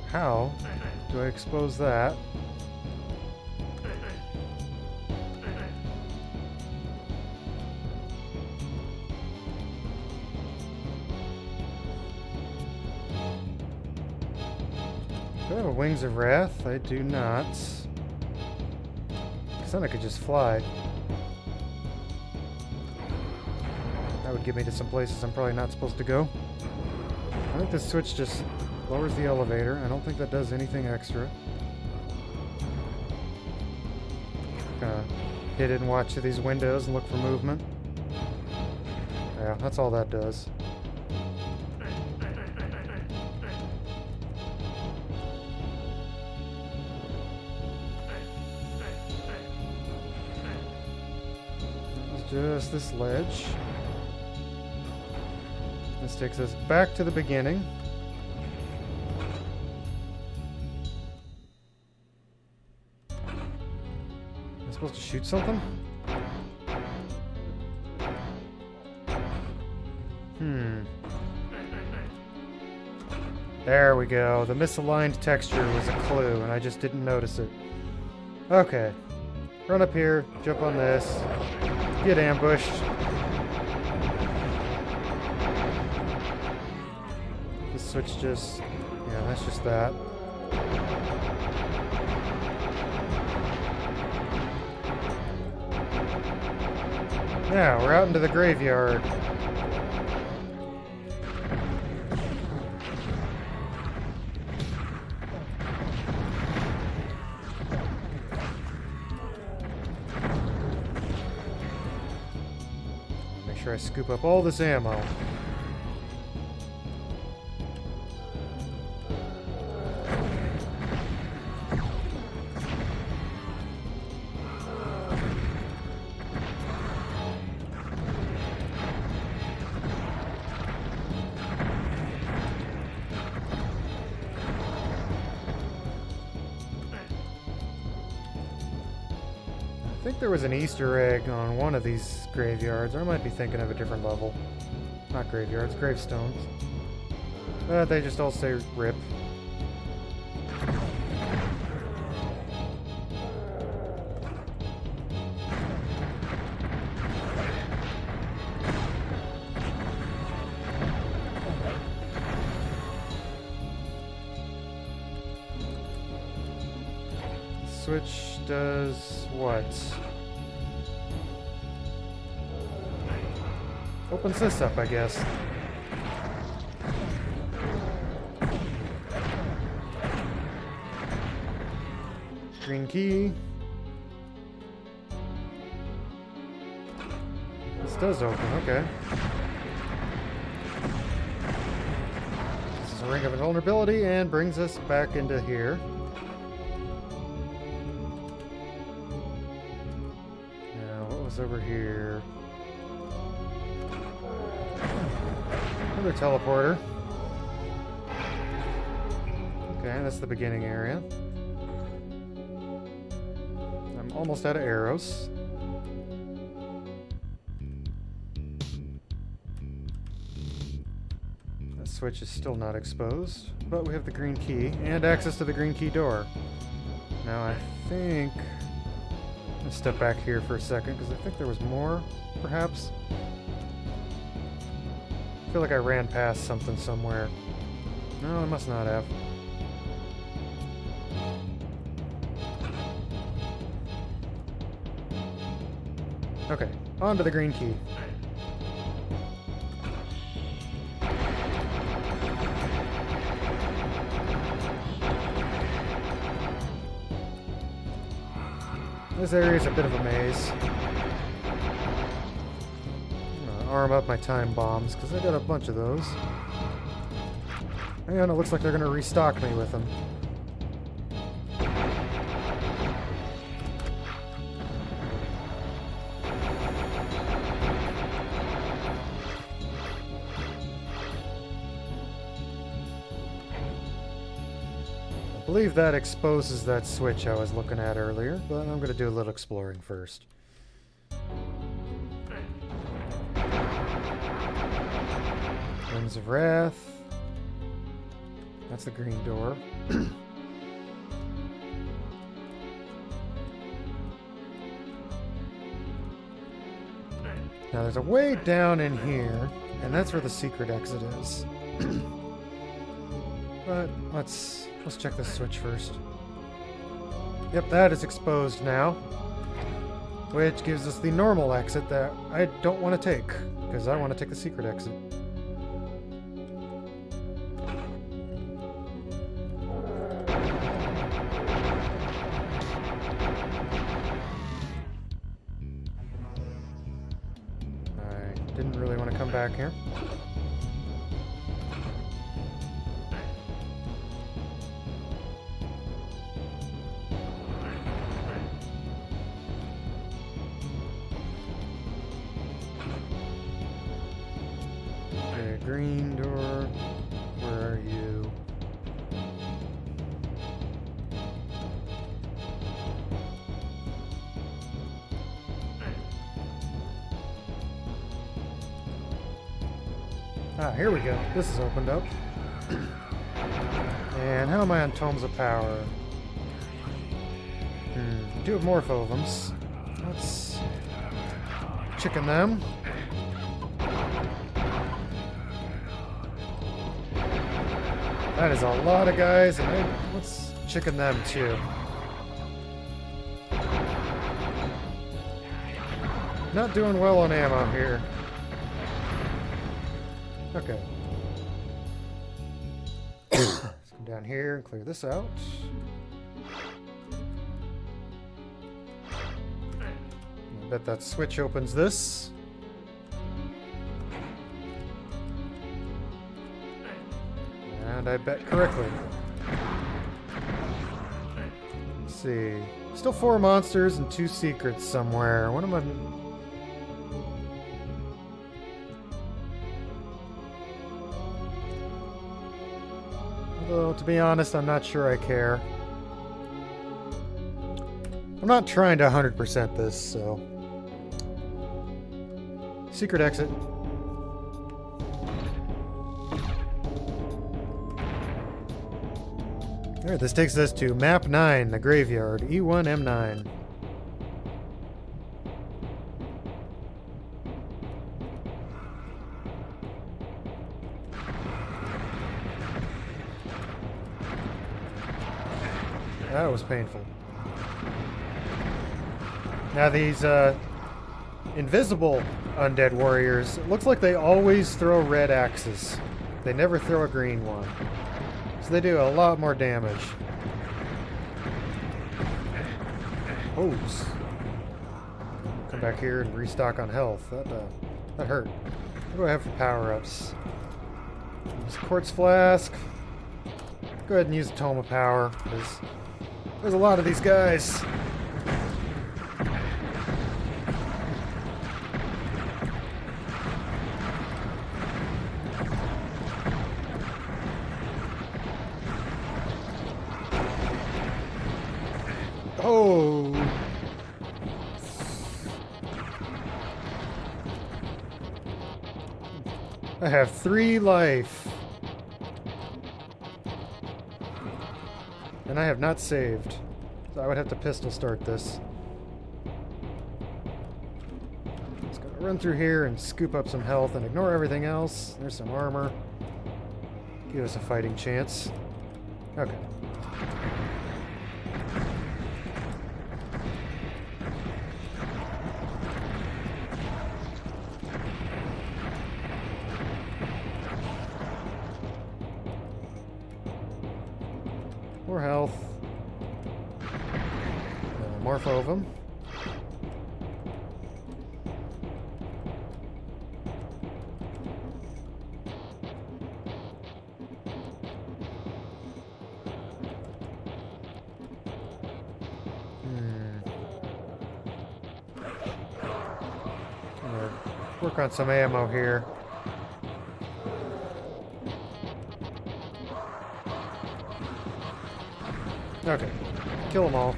How do I expose that? Do I have a Wings of Wrath? I do not. Because then I could just fly. That would get me to some places I'm probably not supposed to go. I think this switch just lowers the elevator. I don't think that does anything extra. Kinda hit it and watch through these windows and look for movement. Yeah, that's all that does. Just this ledge. This takes us back to the beginning. Am I supposed to shoot something? There we go. The misaligned texture was a clue, and I just didn't notice it. Okay. Run up here, jump on this, get ambushed. The switch just... yeah, that's just that. Now, we're out into the graveyard. Make sure I scoop up all this ammo. I think there was an Easter egg on one of these graveyards, or I might be thinking of a different level. Not graveyards, gravestones. They just all say RIP. Switch does what? Opens this up, I guess. Green key. This does open, okay. This is a ring of invulnerability and brings us back into here. Over here. Another teleporter. Okay, that's the beginning area. I'm almost out of arrows. That switch is still not exposed, but we have the green key and access to the green key door. Now I think... let's step back here for a second, because I think there was more, perhaps. I feel like I ran past something somewhere. No, I must not have. Okay, on to the green key. This area is a bit of a maze. arm up my time bombs, because I got a bunch of those. And it looks like they're going to restock me with them. I believe that exposes that switch I was looking at earlier, but I'm going to do a little exploring first. Winds of Wrath. That's the green door. Now there's a way down in here, and that's where the secret exit is. But let's check this switch first. Yep, that is exposed now, which gives us the normal exit that I don't want to take, because I want to take the secret exit. I didn't really want to come back here. Green door, where are you? Ah, here we go. This is opened up. And how am I on Tomes of Power? I do have Morphovums. Let's chicken them. That is a lot of guys, and let's chicken them too. Not doing well on ammo here. Okay. Let's come down here and clear this out. I bet that switch opens this. And I bet correctly. Let's see. Still 4 monsters and 2 secrets somewhere. What am I... Although, to be honest, I'm not sure I care. I'm not trying to 100% this, so... Secret exit. Alright, this takes us to Map 9, the Graveyard, E1M9. That was painful. Now these invisible undead warriors, it looks like they always throw red axes. They never throw a green one. So they do a lot more damage. Hose. Come back here and restock on health. That hurt. What do I have for power-ups? This quartz flask. Go ahead and use a tome of power, because there's a lot of these guys. Oh! I have 3 life. And I have not saved. So I would have to pistol start this. Just gotta run through here and scoop up some health and ignore everything else. There's some armor. Give us a fighting chance. Okay. More health. Morphovum. work on some ammo here. Okay, kill them all.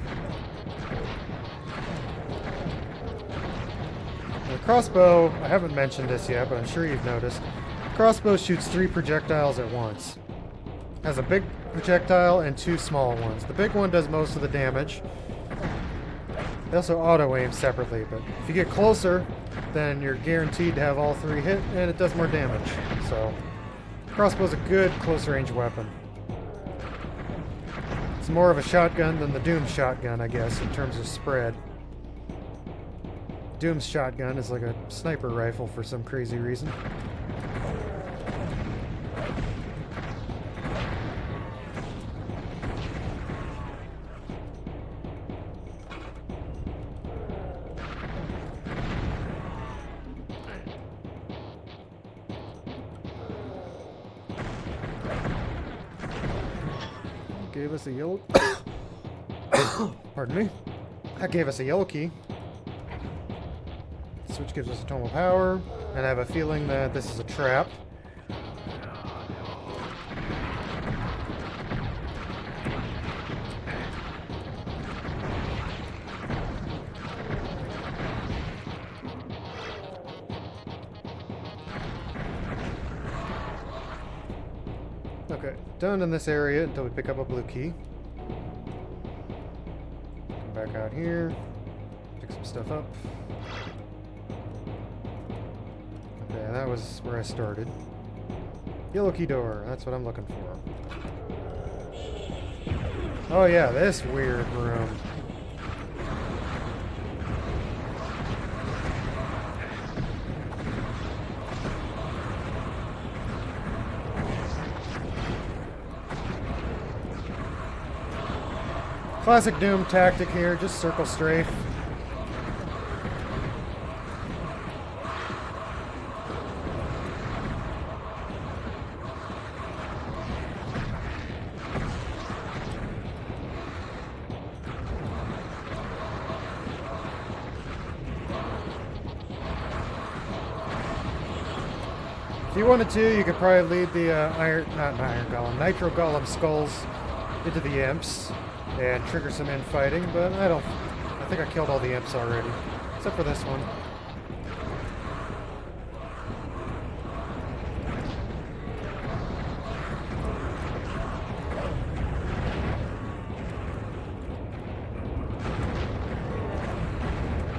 The crossbow, I haven't mentioned this yet, but I'm sure you've noticed. The crossbow shoots 3 projectiles at once. Has a big projectile and 2 small ones. The big one does most of the damage. They also auto-aim separately, but if you get closer, then you're guaranteed to have all 3 hit, and it does more damage. So, crossbow's a good close-range weapon. It's more of a shotgun than the Doom shotgun, I guess, in terms of spread. Doom's shotgun is like a sniper rifle for some crazy reason. Gave us a yellow... Pardon me. That gave us a yellow key. Switch gives us a tome of power, and I have a feeling that this is a trap. Okay, done in this area until we pick up a blue key. Come back out here, pick some stuff up. Okay, that was where I started. Yellow key door, that's what I'm looking for. Oh yeah, this weird room. Classic Doom tactic here, just circle strafe. If you wanted to, you could probably lead the Nitro Golem skulls into the imps and trigger some infighting, but I think I killed all the imps already, except for this one.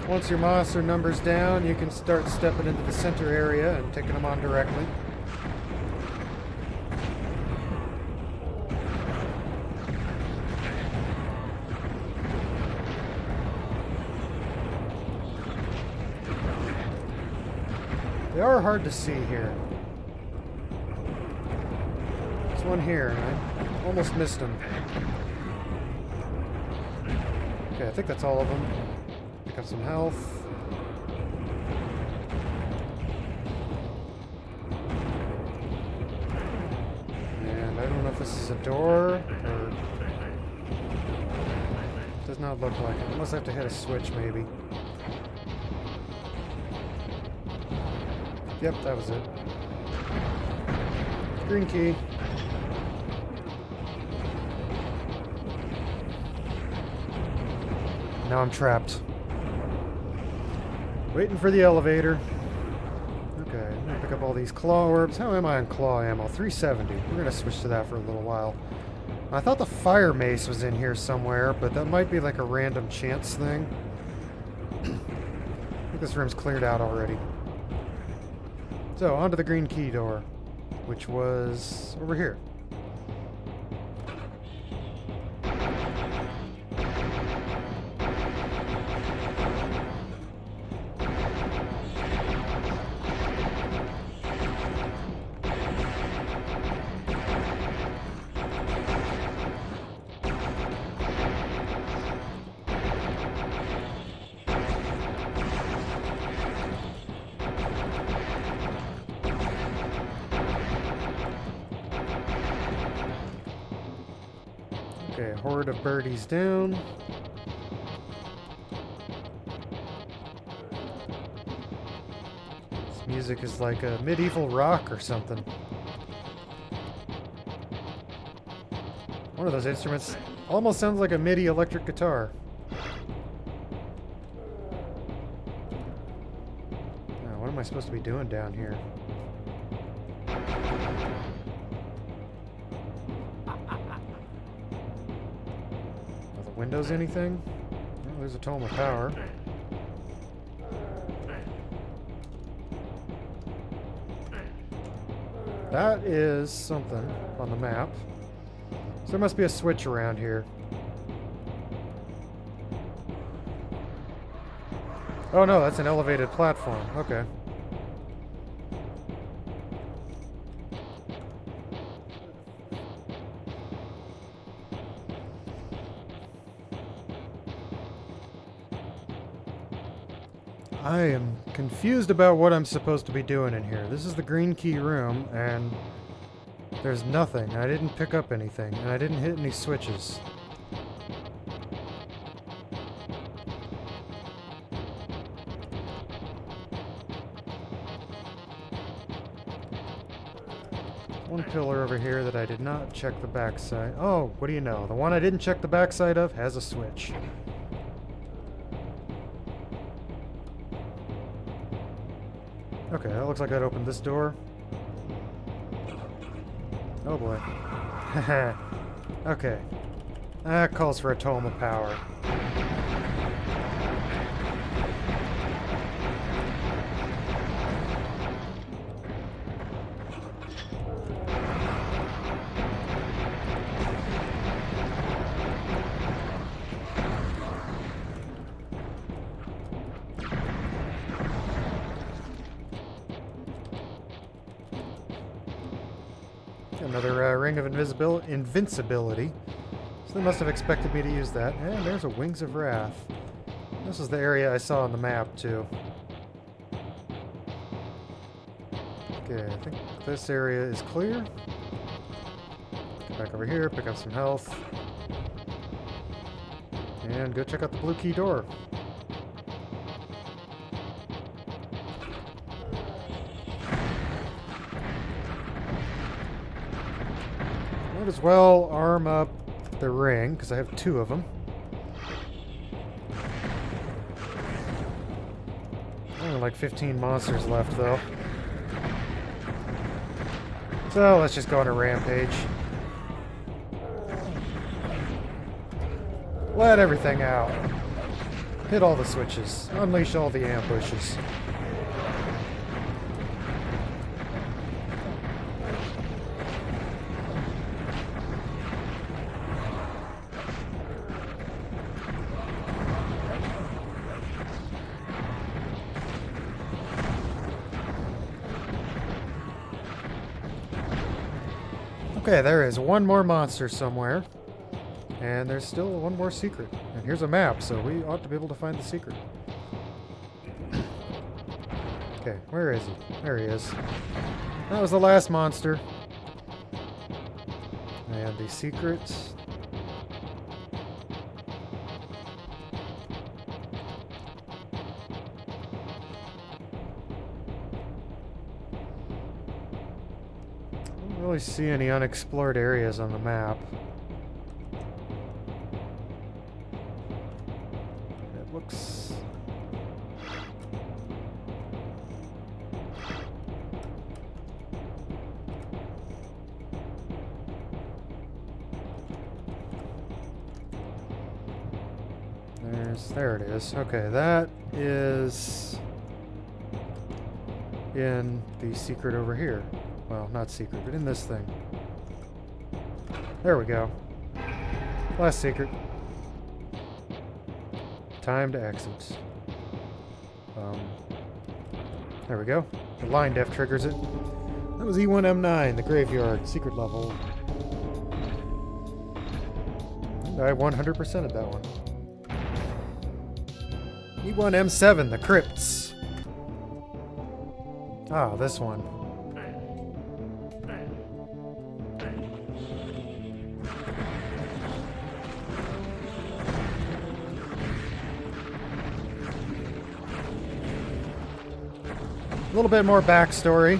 Once your monster number's down, you can start stepping into the center area and taking them on directly. They are hard to see here. There's one here, and I almost missed him. Okay, I think that's all of them. Pick up some health. And I don't know if this is a door, or... Does not look like it. Unless I have to hit a switch, maybe. Yep, that was it. Green key. Now I'm trapped. Waiting for the elevator. Okay, I'm gonna pick up all these claw orbs. How am I on claw ammo? 370. We're gonna switch to that for a little while. I thought the fire mace was in here somewhere, but that might be like a random chance thing. I think this room's cleared out already. So, onto the green key door, which was over here. Okay, horde of birdies down. Let's Music is like a medieval rock or something. One of those instruments almost sounds like a MIDI electric guitar. Now, what am I supposed to be doing down here? Are the windows anything? Oh, there's a tome of power. That is something on the map. So there must be a switch around here. Oh no, that's an elevated platform. Okay. I am confused about what I'm supposed to be doing in here. This is the green key room, and there's nothing. I didn't pick up anything, and I didn't hit any switches. One pillar over here that I did not check the backside. Oh, what do you know? The one I didn't check the backside of has a switch. Okay, that looks like that opened this door. Oh boy. Okay. That calls for a tome of power. Another ring of invincibility. So they must have expected me to use that. And there's a Wings of Wrath. This is the area I saw on the map, too. Okay, I think this area is clear. Get back over here, pick up some health. And go check out the blue key door. Might as well arm up the ring, because I have 2 of them. Only like 15 monsters left, though. So let's just go on a rampage. Let everything out. Hit all the switches. Unleash all the ambushes. Okay, there is one more monster somewhere. And there's still one more secret. And here's a map, so we ought to be able to find the secret. Okay, where is he? There he is. That was the last monster. And the secrets. I don't really see any unexplored areas on the map. It looks... There it is. Okay, that is in the secret over here. Well, not secret, but in this thing. There we go. Last secret. Time to exit. There we go. The line def triggers it. That was E1M9, the graveyard, secret level. And I 100%ed that one. E1M7, the Crypts. Ah, this one. A little bit more backstory.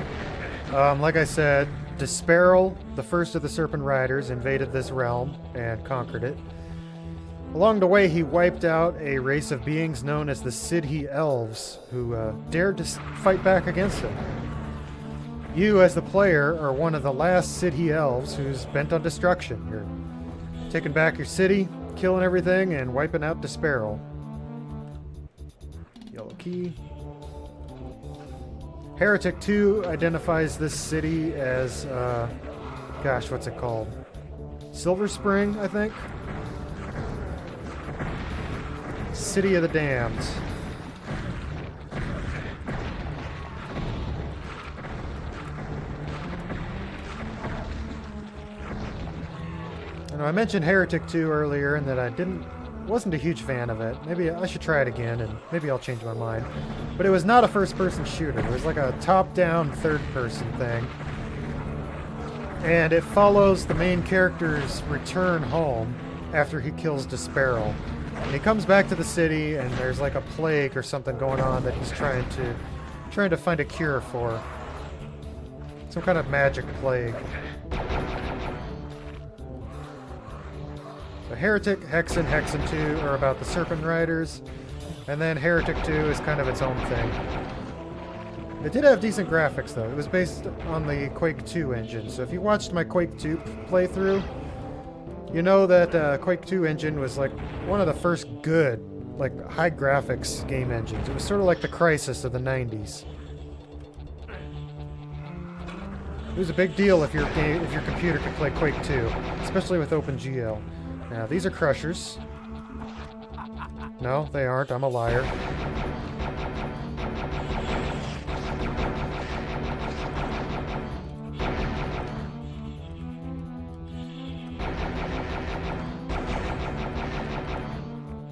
Like I said, Disparal, the first of the Serpent Riders, invaded this realm and conquered it. Along the way, he wiped out a race of beings known as the Sidhe elves, who dared to fight back against him. You, as the player, are one of the last Sidhe elves who's bent on destruction. You're taking back your city, killing everything, and wiping out Disparal. Yellow key. Heretic 2 identifies this city as, gosh, what's it called? Silver Spring, I think? City of the Damned. I mentioned Heretic 2 earlier and that I wasn't a huge fan of it. Maybe I should try it again and maybe I'll change my mind. But it was not a first-person shooter. It was like a top-down, third-person thing. And it follows the main character's return home after he kills Disparal. And he comes back to the city and there's like a plague or something going on that he's trying to find a cure for. Some kind of magic plague. So Heretic, Hexen, Hexen 2 are about the Serpent Riders, and then Heretic 2 is kind of its own thing. It did have decent graphics though. It was based on the Quake 2 engine, so if you watched my Quake 2 playthrough, you know that Quake 2 engine was like one of the first good, like high graphics game engines. It was sort of like the Crysis of the 90s. It was a big deal if your computer could play Quake 2, especially with OpenGL. Now, these are crushers. No, they aren't. I'm a liar.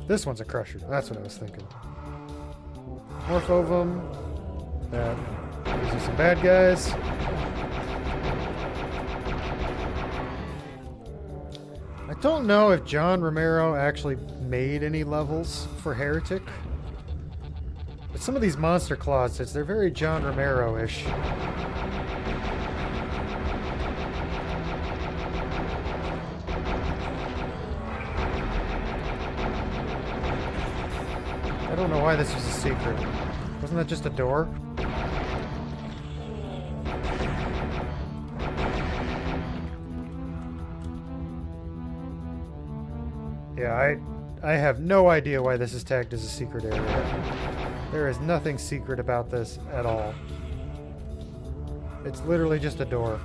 This one's a crusher. That's what I was thinking. Morphovum. That gives you some bad guys. I don't know if John Romero actually made any levels for Heretic, but some of these monster closets, they're very John Romero-ish. I don't know why this was a secret. Wasn't that just a door? Yeah, I have no idea why this is tagged as a secret area. There is nothing secret about this at all. It's literally just a door.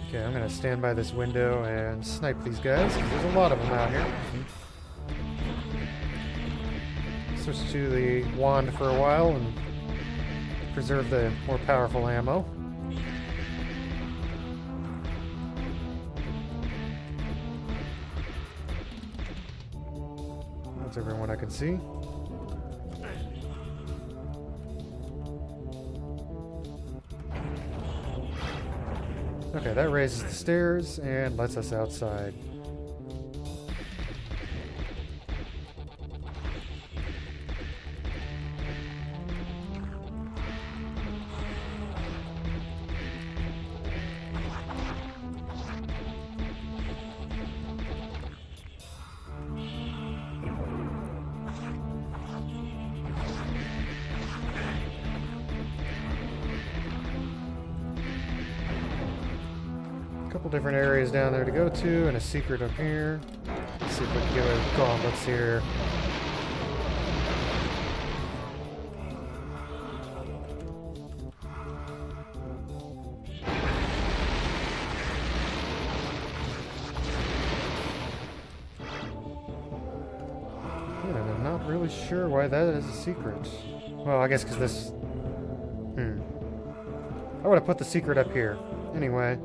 Okay, I'm gonna stand by this window and snipe these guys, because there's a lot of them out here. Switch to the wand for a while and preserve the more powerful ammo. That's everyone I can see. Okay, that raises the stairs and lets us outside. Couple different areas down there to go to, and a secret up here. Let's see if we can get our gauntlets here. And I'm not really sure why that is a secret. Well, I guess because this... I would have put the secret up here. Anyway,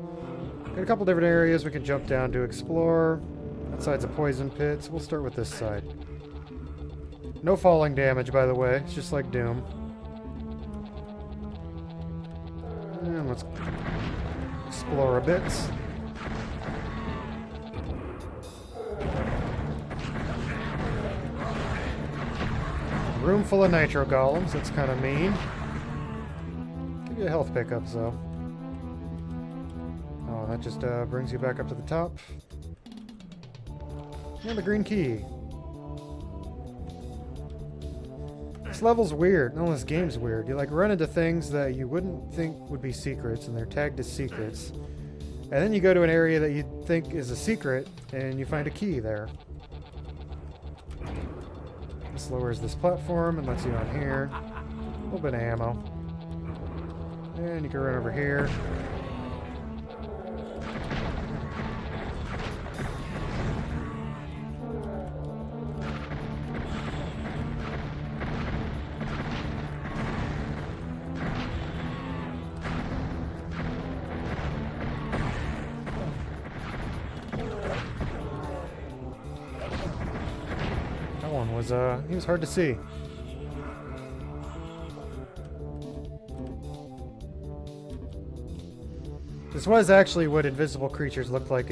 got a couple different areas we can jump down to explore. That side's a poison pit, so we'll start with this side. No falling damage, by the way. It's just like Doom. And let's explore a bit. Room full of nitro golems. That's kind of mean. Give you a health pickup, though. Oh, that just brings you back up to the top. And the green key. This level's weird. No, this game's weird. You like run into things that you wouldn't think would be secrets, and they're tagged as secrets. And then you go to an area that you think is a secret, and you find a key there. This lowers this platform and lets you on here. A little bit of ammo. And you can run over here. He was hard to see. This was actually what invisible creatures looked like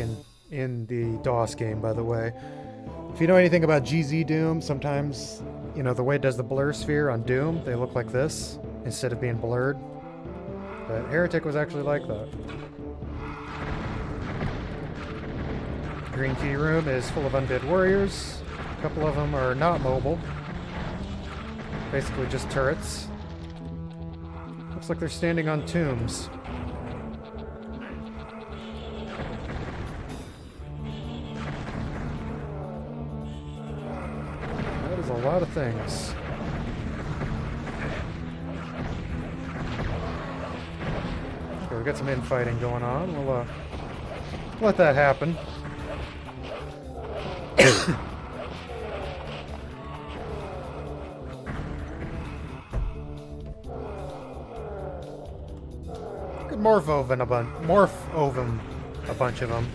in the DOS game, by the way. If you know anything about GZDoom, sometimes, you know, the way it does the blur sphere on Doom, they look like this instead of being blurred. But Heretic was actually like that. Green key room is full of undead warriors. A couple of them are not mobile. Basically just turrets. Looks like they're standing on tombs. That is a lot of things. Okay, we got some infighting going on. We'll let that happen. Morph over a bunch of them.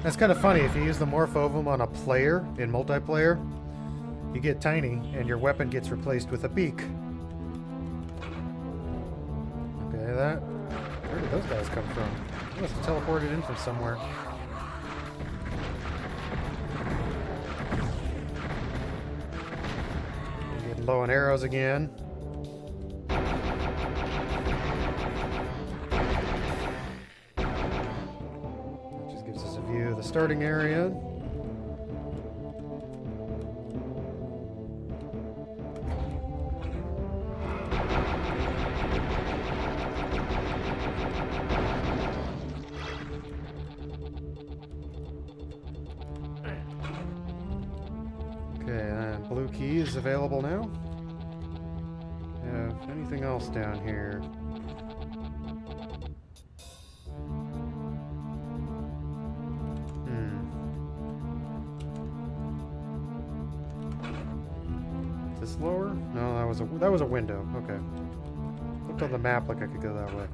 That's kind of funny. If you use the morph ovum on a player in multiplayer, you get tiny and your weapon gets replaced with a beak. Where did those guys come from? They must have teleported in from somewhere. Getting low on arrows again. That just gives us a view of the starting area. Blue key is available now. Have anything else down here? Is this lower? No, that was a window. Okay. Looked on the map like I could go that way.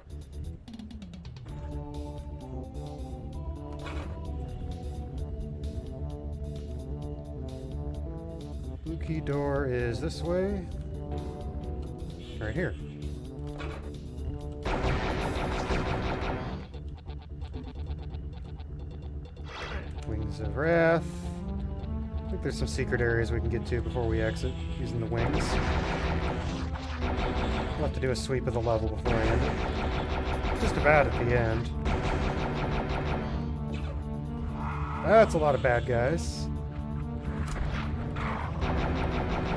Blue key door is this way. Right here. Wings of Wrath. I think there's some secret areas we can get to before we exit using the wings. We'll have to do a sweep of the level before I end it. Just about at the end. That's a lot of bad guys.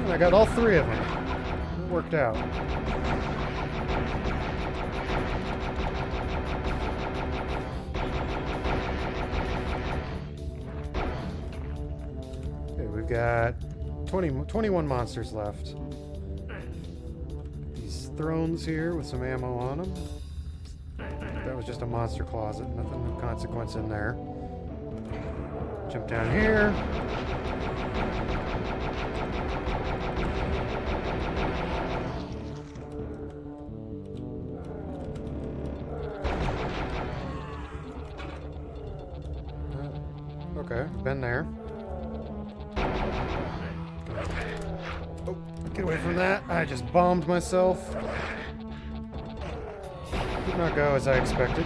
I got all three of them. It worked out. Okay, we've got 21 monsters left. thrones here with some ammo on them. That was just a monster closet. Nothing of consequence in there. Jump down here. Okay, been there. Oh, get away from that. I just bombed myself. Did not go as I expected.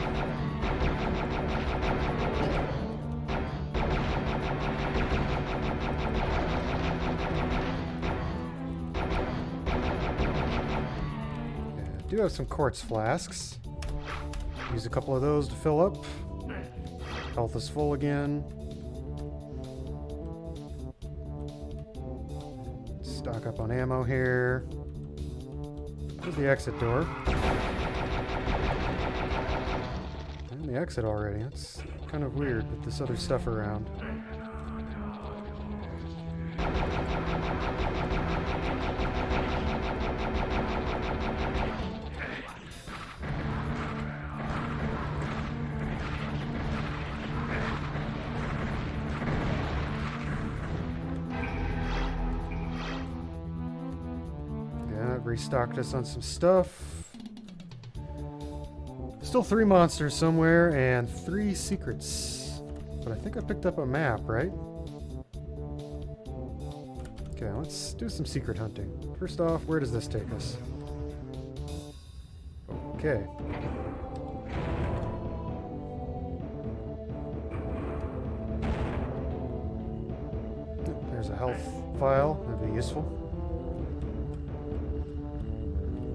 I do have some quartz flasks. Use a couple of those to fill up. Health is full again. Stock up on ammo here. There's the exit door. And the exit already. That's kind of weird with this other stuff around. Restocked us on some stuff. Still 3 monsters somewhere and 3 secrets. But I think I picked up a map, right? Okay, let's do some secret hunting. First off, where does this take us? Okay. There's a health file. That'd be useful.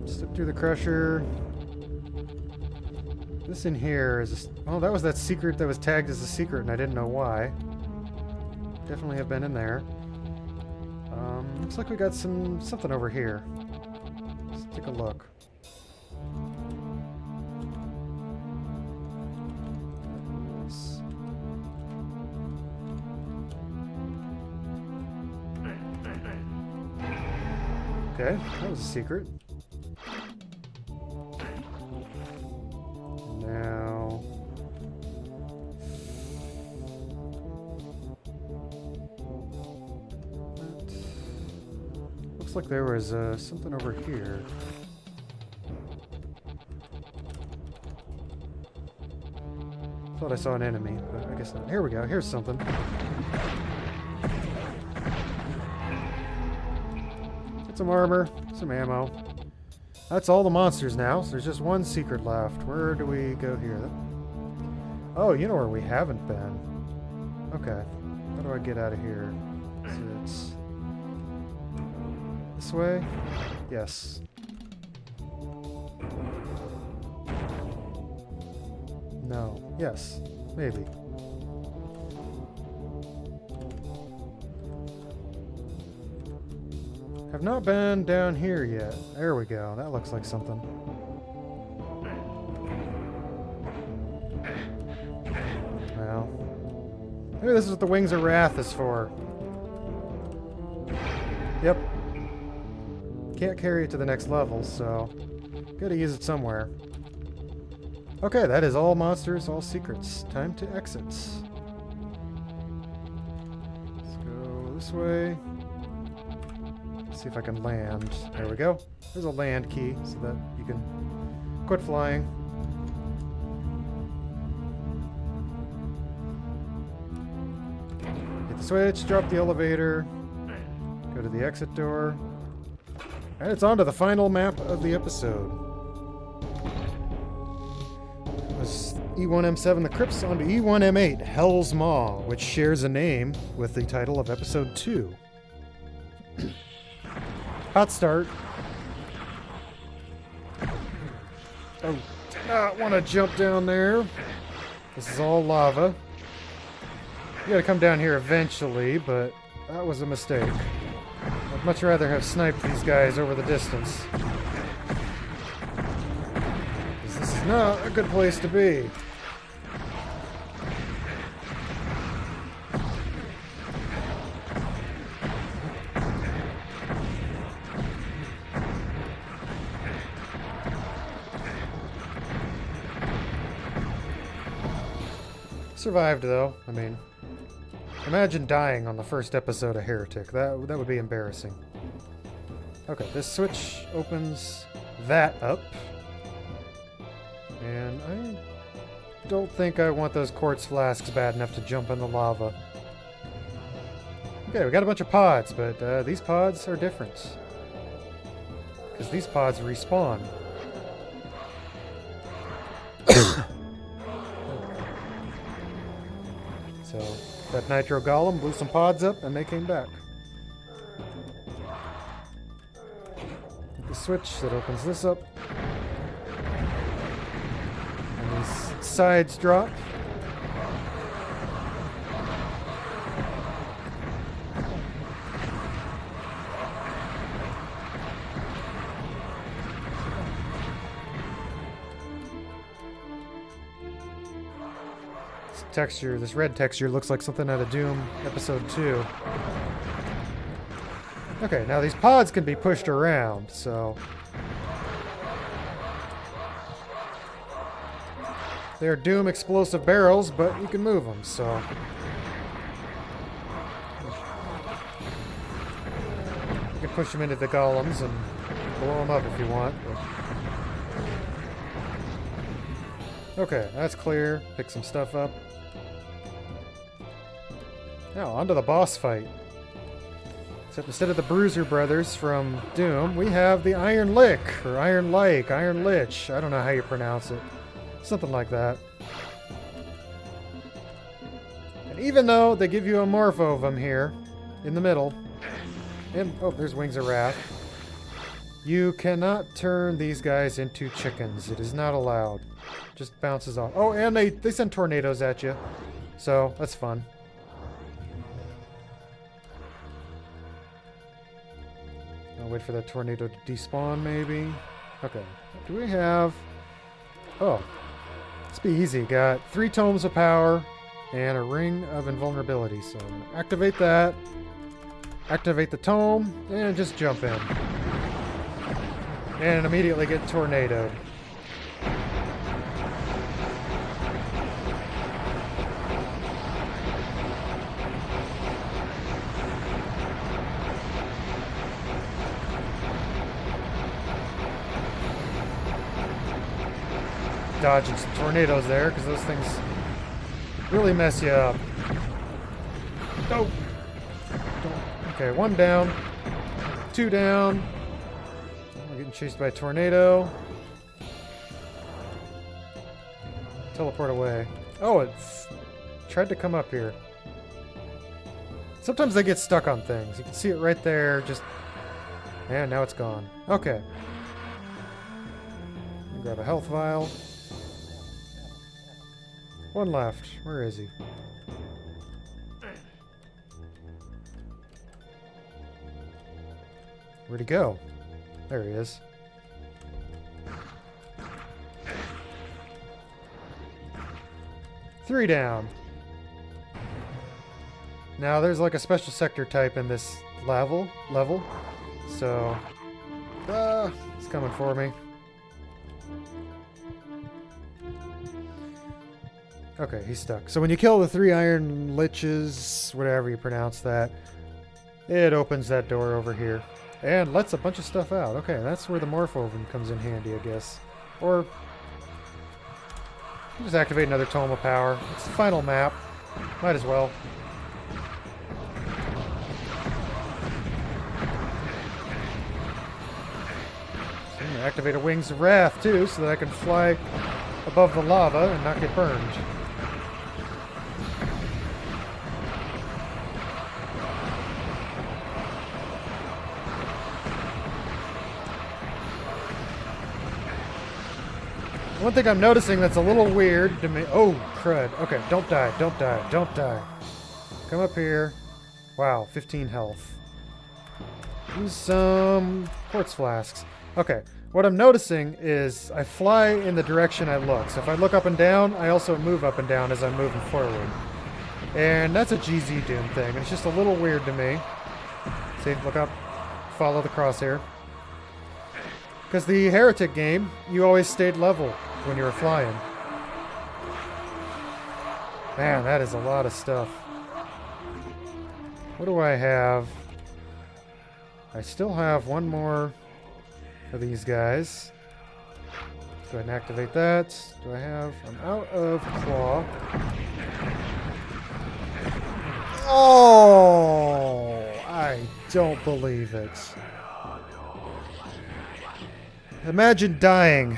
Step through the crusher. This in here is oh, that was that secret that was tagged as a secret and I didn't know why. Definitely have been in there. Looks like we got something over here. Let's take a look. Okay, that was a secret. Now, looks like there was something over here. Thought I saw an enemy, but I guess not. Here we go. Here's something. Get some armor, some ammo. That's all the monsters now, so there's just one secret left. Where do we go here? Oh, you know where we haven't been. Okay. How do I get out of here? So it's this way? Yes. No. Yes. Maybe. Have not been down here yet. There we go. That looks like something. Well, maybe this is what the Wings of Wrath is for. Yep. Can't carry it to the next level, so gotta use it somewhere. Okay, that is all monsters, all secrets. Time to exit. Let's go this way. See if I can land. There we go. There's a land key so that you can quit flying. Hit the switch, drop the elevator, go to the exit door, and it's on to the final map of the episode. It was E1M7 the Crypts onto E1M8 Hell's Maw, which shares a name with the title of episode 2. Hot start. Oh, did not want to jump down there. This is all lava. You gotta come down here eventually, but that was a mistake. I'd much rather have sniped these guys over the distance. This is not a good place to be. Survived, though. I mean, imagine dying on the first episode of Heretic. That would be embarrassing. Okay, this switch opens that up. And I don't think I want those quartz flasks bad enough to jump in the lava. Okay, we got a bunch of pods, but these pods are different. Because these pods respawn. So, that Nitro Golem blew some pods up, and they came back. The switch that opens this up. And these sides drop. Texture, this red texture looks like something out of Doom episode 2. Okay, now these pods can be pushed around, so they're Doom explosive barrels, but you can move them, so you can push them into the golems and blow them up if you want. Okay, that's clear. Pick some stuff up. Now, onto the boss fight. Except instead of the Bruiser Brothers from Doom, we have the Iron Lick, or Iron Like, Iron Lich. I don't know how you pronounce it. Something like that. And even though they give you a morpho of them here, in the middle, and, oh, there's Wings of Wrath, you cannot turn these guys into chickens. It is not allowed. Just bounces off. Oh, and they send tornadoes at you. So, that's fun. I'll wait for that tornado to despawn, maybe. Okay. Do we have... Oh. Let's be easy. Got 3 tomes of power and a ring of invulnerability. So, I'm going to activate that. Activate the tome, and just jump in. And immediately get tornadoed. Dodging some tornadoes there, because those things really mess you up. Oh! Okay, 1 down. 2 down. We're getting chased by a tornado. Teleport away. Oh, it's tried to come up here. Sometimes they get stuck on things. You can see it right there, just... And now it's gone. Okay. Grab a health vial. 1 left. Where is he? Where'd he go? There he is. Three down. Now there's like a special sector type in this level. So, it's coming for me. Okay, he's stuck. So when you kill the 3 iron liches, whatever you pronounce that, it opens that door over here. And lets a bunch of stuff out. Okay, that's where the Morphoven comes in handy, I guess. Or just activate another Tome of Power. It's the final map. Might as well. So I'm gonna activate a Wings of Wrath too, so that I can fly above the lava and not get burned. One thing I'm noticing that's a little weird to me... Oh, crud. Okay, don't die, don't die, don't die. Come up here. Wow, 15 health. Use some quartz flasks. Okay, what I'm noticing is I fly in the direction I look. So if I look up and down, I also move up and down as I'm moving forward. And that's a GZDoom thing. It's just a little weird to me. See, look up. Follow the crosshair. Because the Heretic game, you always stayed level when you were flying. Man, that is a lot of stuff. What do I have? I still have one more of these guys. Go ahead and activate that. Do I have... I'm out of claw. Oh! I don't believe it. Imagine dying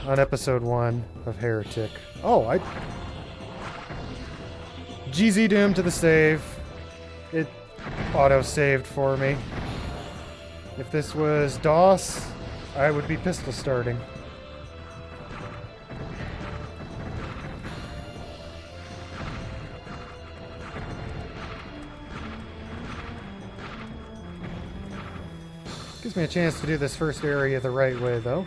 on episode 1 of Heretic. Oh, I... GZDoom to the save. It auto-saved for me. If this was DOS, I would be pistol starting. Gives me a chance to do this first area the right way, though.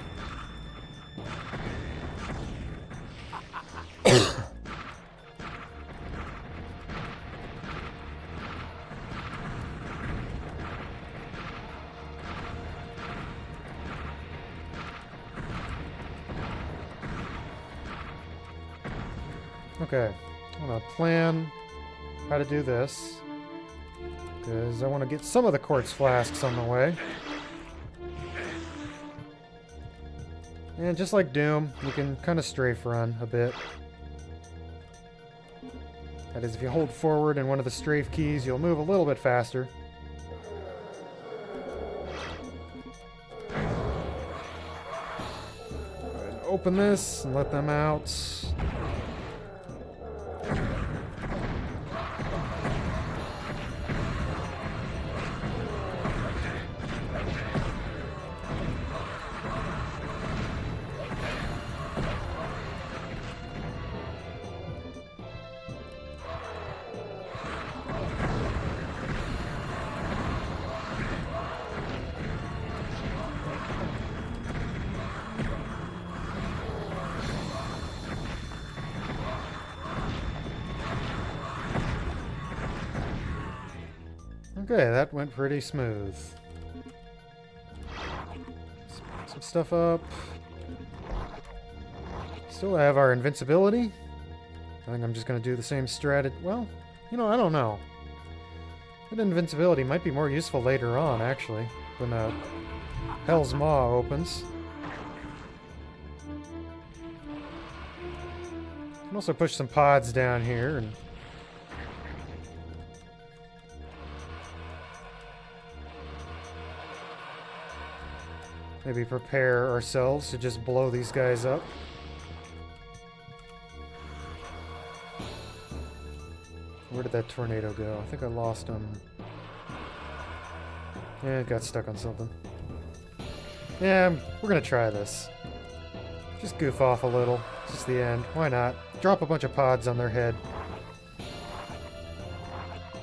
Okay, I'm gonna plan how to do this, because I want to get some of the quartz flasks on the way. And just like Doom, you can kind of strafe run a bit. That is, if you hold forward in one of the strafe keys, you'll move a little bit faster. Go ahead and open this and let them out. Okay, that went pretty smooth. Let's pick some stuff up. Still have our invincibility. I think I'm just going to do the same strategy. Well, you know, I don't know. That invincibility might be more useful later on, actually, when Hell's Maw opens. I can also push some pods down here and maybe prepare ourselves to just blow these guys up. Where did that tornado go? I think I lost him. Yeah, it got stuck on something. Yeah, we're gonna try this. Just goof off a little. Just the end. Why not? Drop a bunch of pods on their head.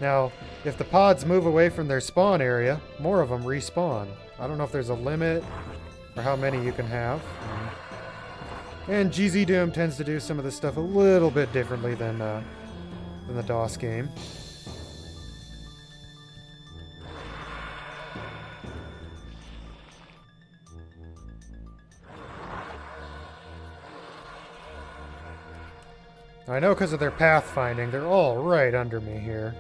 Now, if the pods move away from their spawn area, more of them respawn. I don't know if there's a limit or how many you can have. And GZDoom tends to do some of this stuff a little bit differently than the DOS game. I know because of their pathfinding, they're all right under me here.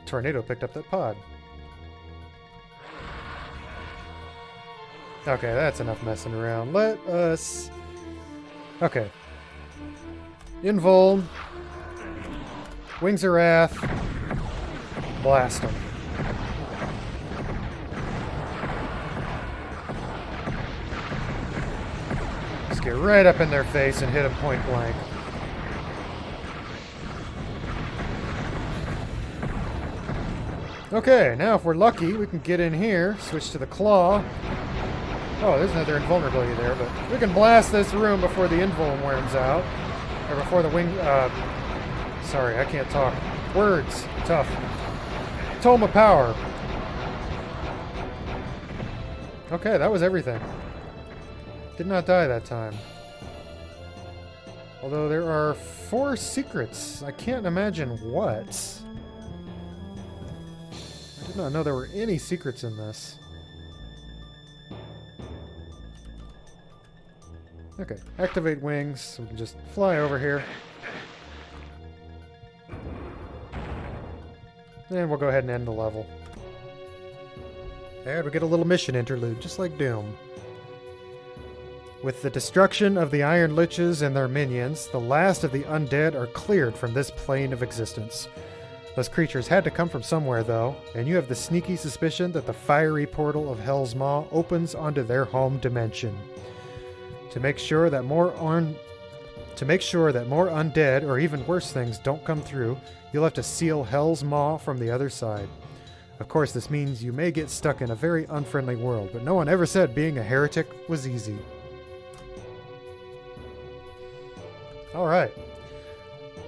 Tornado picked up that pod. Okay, that's enough messing around. Let us... Okay. Invuln. Wings of Wrath. Blast them. Just get right up in their face and hit them point blank. Okay, now if we're lucky, we can get in here, switch to the claw. Oh, there's another invulnerability there, but we can blast this room before the invuln wears out. Or before the wing... sorry, I can't talk. Words. Tough. Tome of Power. Okay, that was everything. Did not die that time. Although there are 4 secrets. I can't imagine what. I did not know there were any secrets in this. Okay, activate wings so we can just fly over here. And we'll go ahead and end the level. And we get a little mission interlude, just like Doom. With the destruction of the Iron Liches and their minions, the last of the undead are cleared from this plane of existence. Those creatures had to come from somewhere, though, and you have the sneaky suspicion that the fiery portal of Hell's Maw opens onto their home dimension. To make sure that more undead or even worse things don't come through, you'll have to seal Hell's Maw from the other side. Of course, this means you may get stuck in a very unfriendly world, but no one ever said being a heretic was easy. Alright.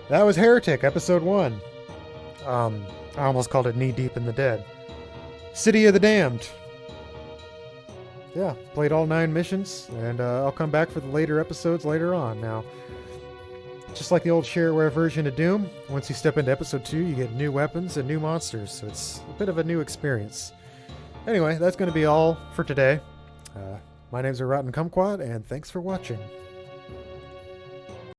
That was Heretic, Episode 1. I almost called it Knee Deep in the Dead. City of the Damned. Yeah, played all 9 missions, and I'll come back for the later episodes later on. Now, just like the old shareware version of Doom, once you step into Episode 2, you get new weapons and new monsters, so it's a bit of a new experience. Anyway, that's going to be all for today. My name's Rotten Kumquat, and thanks for watching.